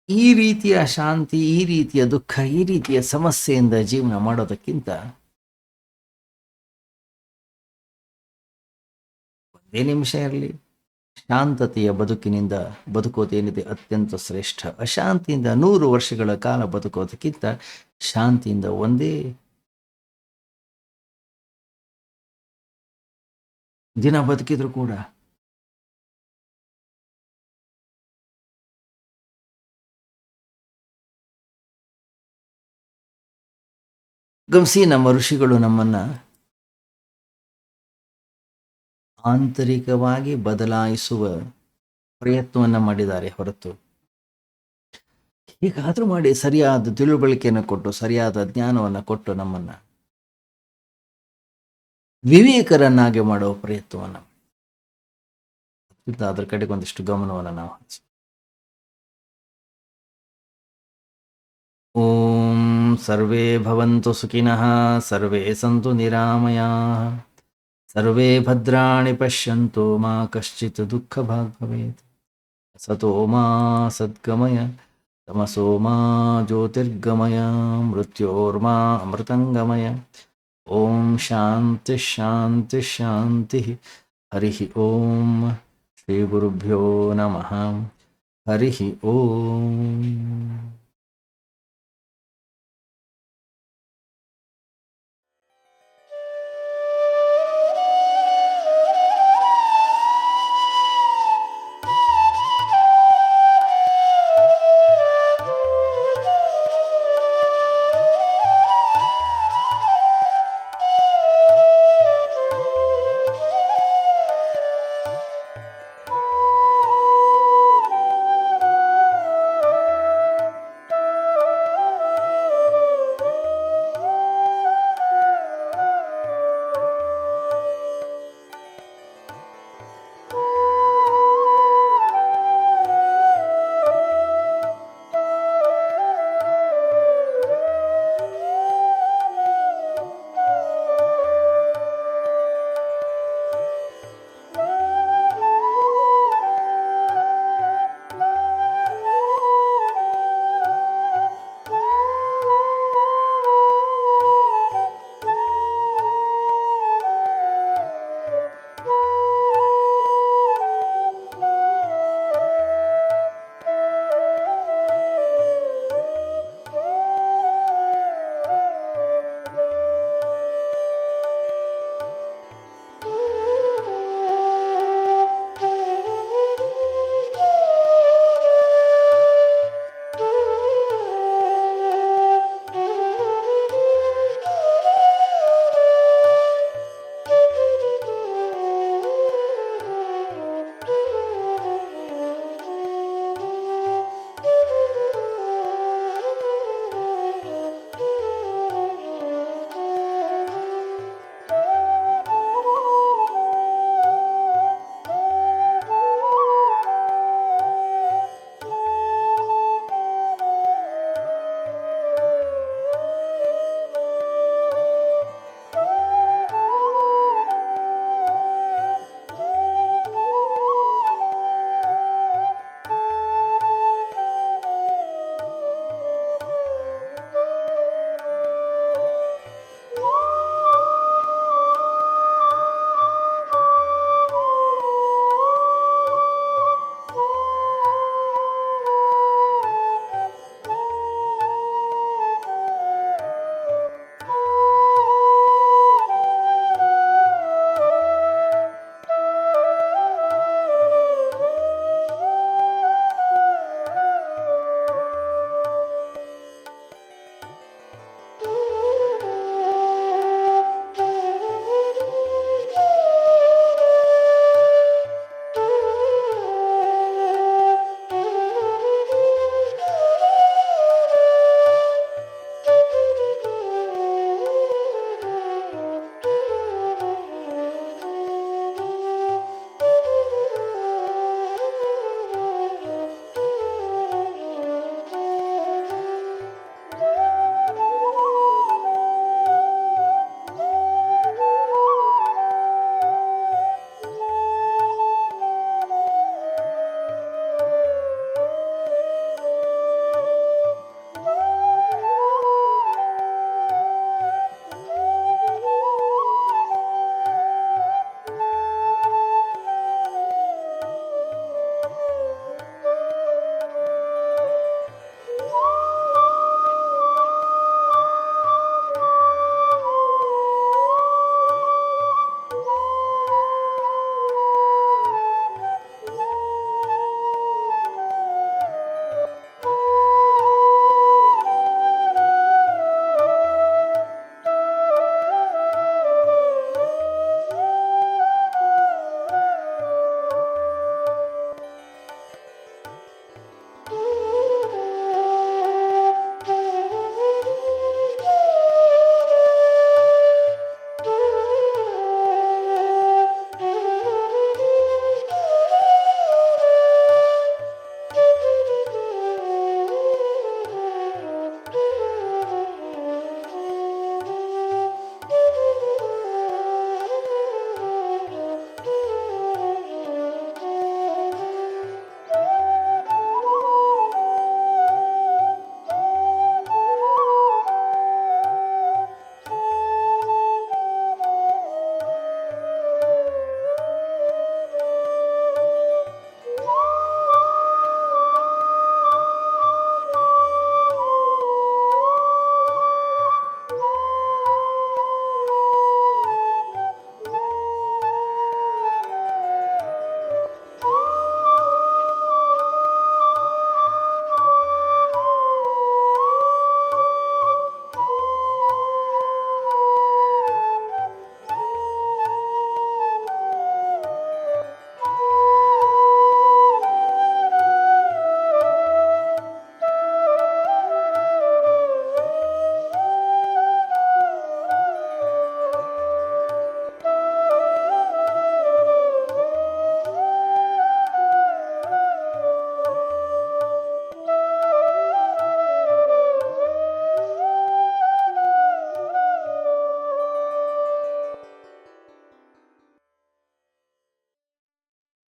ಈ ರೀತಿಯ ಶಾಂತಿ, ಈ ರೀತಿಯ ದುಃಖ, ಈ ರೀತಿಯ ಸಮಸ್ಯೆಯಿಂದ ಜೀವನ ಮಾಡೋದಕ್ಕಿಂತ ಒಂದೇ ನಿಮಿಷ ಇರಲಿ ಶಾಂತತೆಯ ಬದುಕಿನಿಂದ ಬದುಕೋದೇನಿದೆ ಅತ್ಯಂತ ಶ್ರೇಷ್ಠ. ಅಶಾಂತಿಯಿಂದ 100 ವರ್ಷಗಳ ಕಾಲ ಬದುಕೋದಕ್ಕಿಂತ ಶಾಂತಿಯಿಂದ ಒಂದೇ ದಿನ ಬದುಕಿದ್ರು ಕೂಡ ಗಮನಿಸಿ, ನಮ್ಮ ಋಷಿಗಳು ನಮ್ಮನ್ನ ಆಂತರಿಕವಾಗಿ ಬದಲಾಯಿಸುವ ಪ್ರಯತ್ನವನ್ನ ಮಾಡಿದ್ದಾರೆ ಹೊರತು ಹೀಗಾದ್ರೂ ಮಾಡಿ ಸರಿಯಾದ ತಿಳುವಳಿಕೆಯನ್ನು ಕೊಟ್ಟು, ಸರಿಯಾದ ಜ್ಞಾನವನ್ನು ಕೊಟ್ಟು ನಮ್ಮನ್ನ ವಿವೇಕರನ್ನಾಗಿ ಮಾಡುವ ಪ್ರಯತ್ನವನ್ನ ಅದ್ರ ಕಡೆಗೆ ಒಂದಿಷ್ಟು ಗಮನವನ್ನು ನಾವು ಹರಿಸಿ. ಓಂ ಸರ್ವೇ ಭವಂತು ಸುಖಿನಃ, ಸರ್ವೇ ಸಂತು ನಿರಾಮಯಾಃ, ಸರ್ವೇ ಭದ್ರಾಣಿ ಪಶ್ಯಂತು ಮಾ ಕಶ್ಚಿತ್ ದುಃಖ ಭಾಗ್ ಭವೇತ್. ಸತೋ ಮಾ ಸದ್ಗಮಯ, ತಮಸೋ ಮಾ ಜ್ಯೋತಿರ್ಗಮಯ, ಮೃತ್ಯೋರ್ಮಾ ಅಮೃತಂಗಮಯ. ಓಂ ಶಾಂತಿ ಶಾಂತಿ ಶಾಂತಿ. ಹರಿ ಓಂ. ಶ್ರೀ ಗುರುಭ್ಯೋ ನಮಃ. ಹರಿ ಓಂ.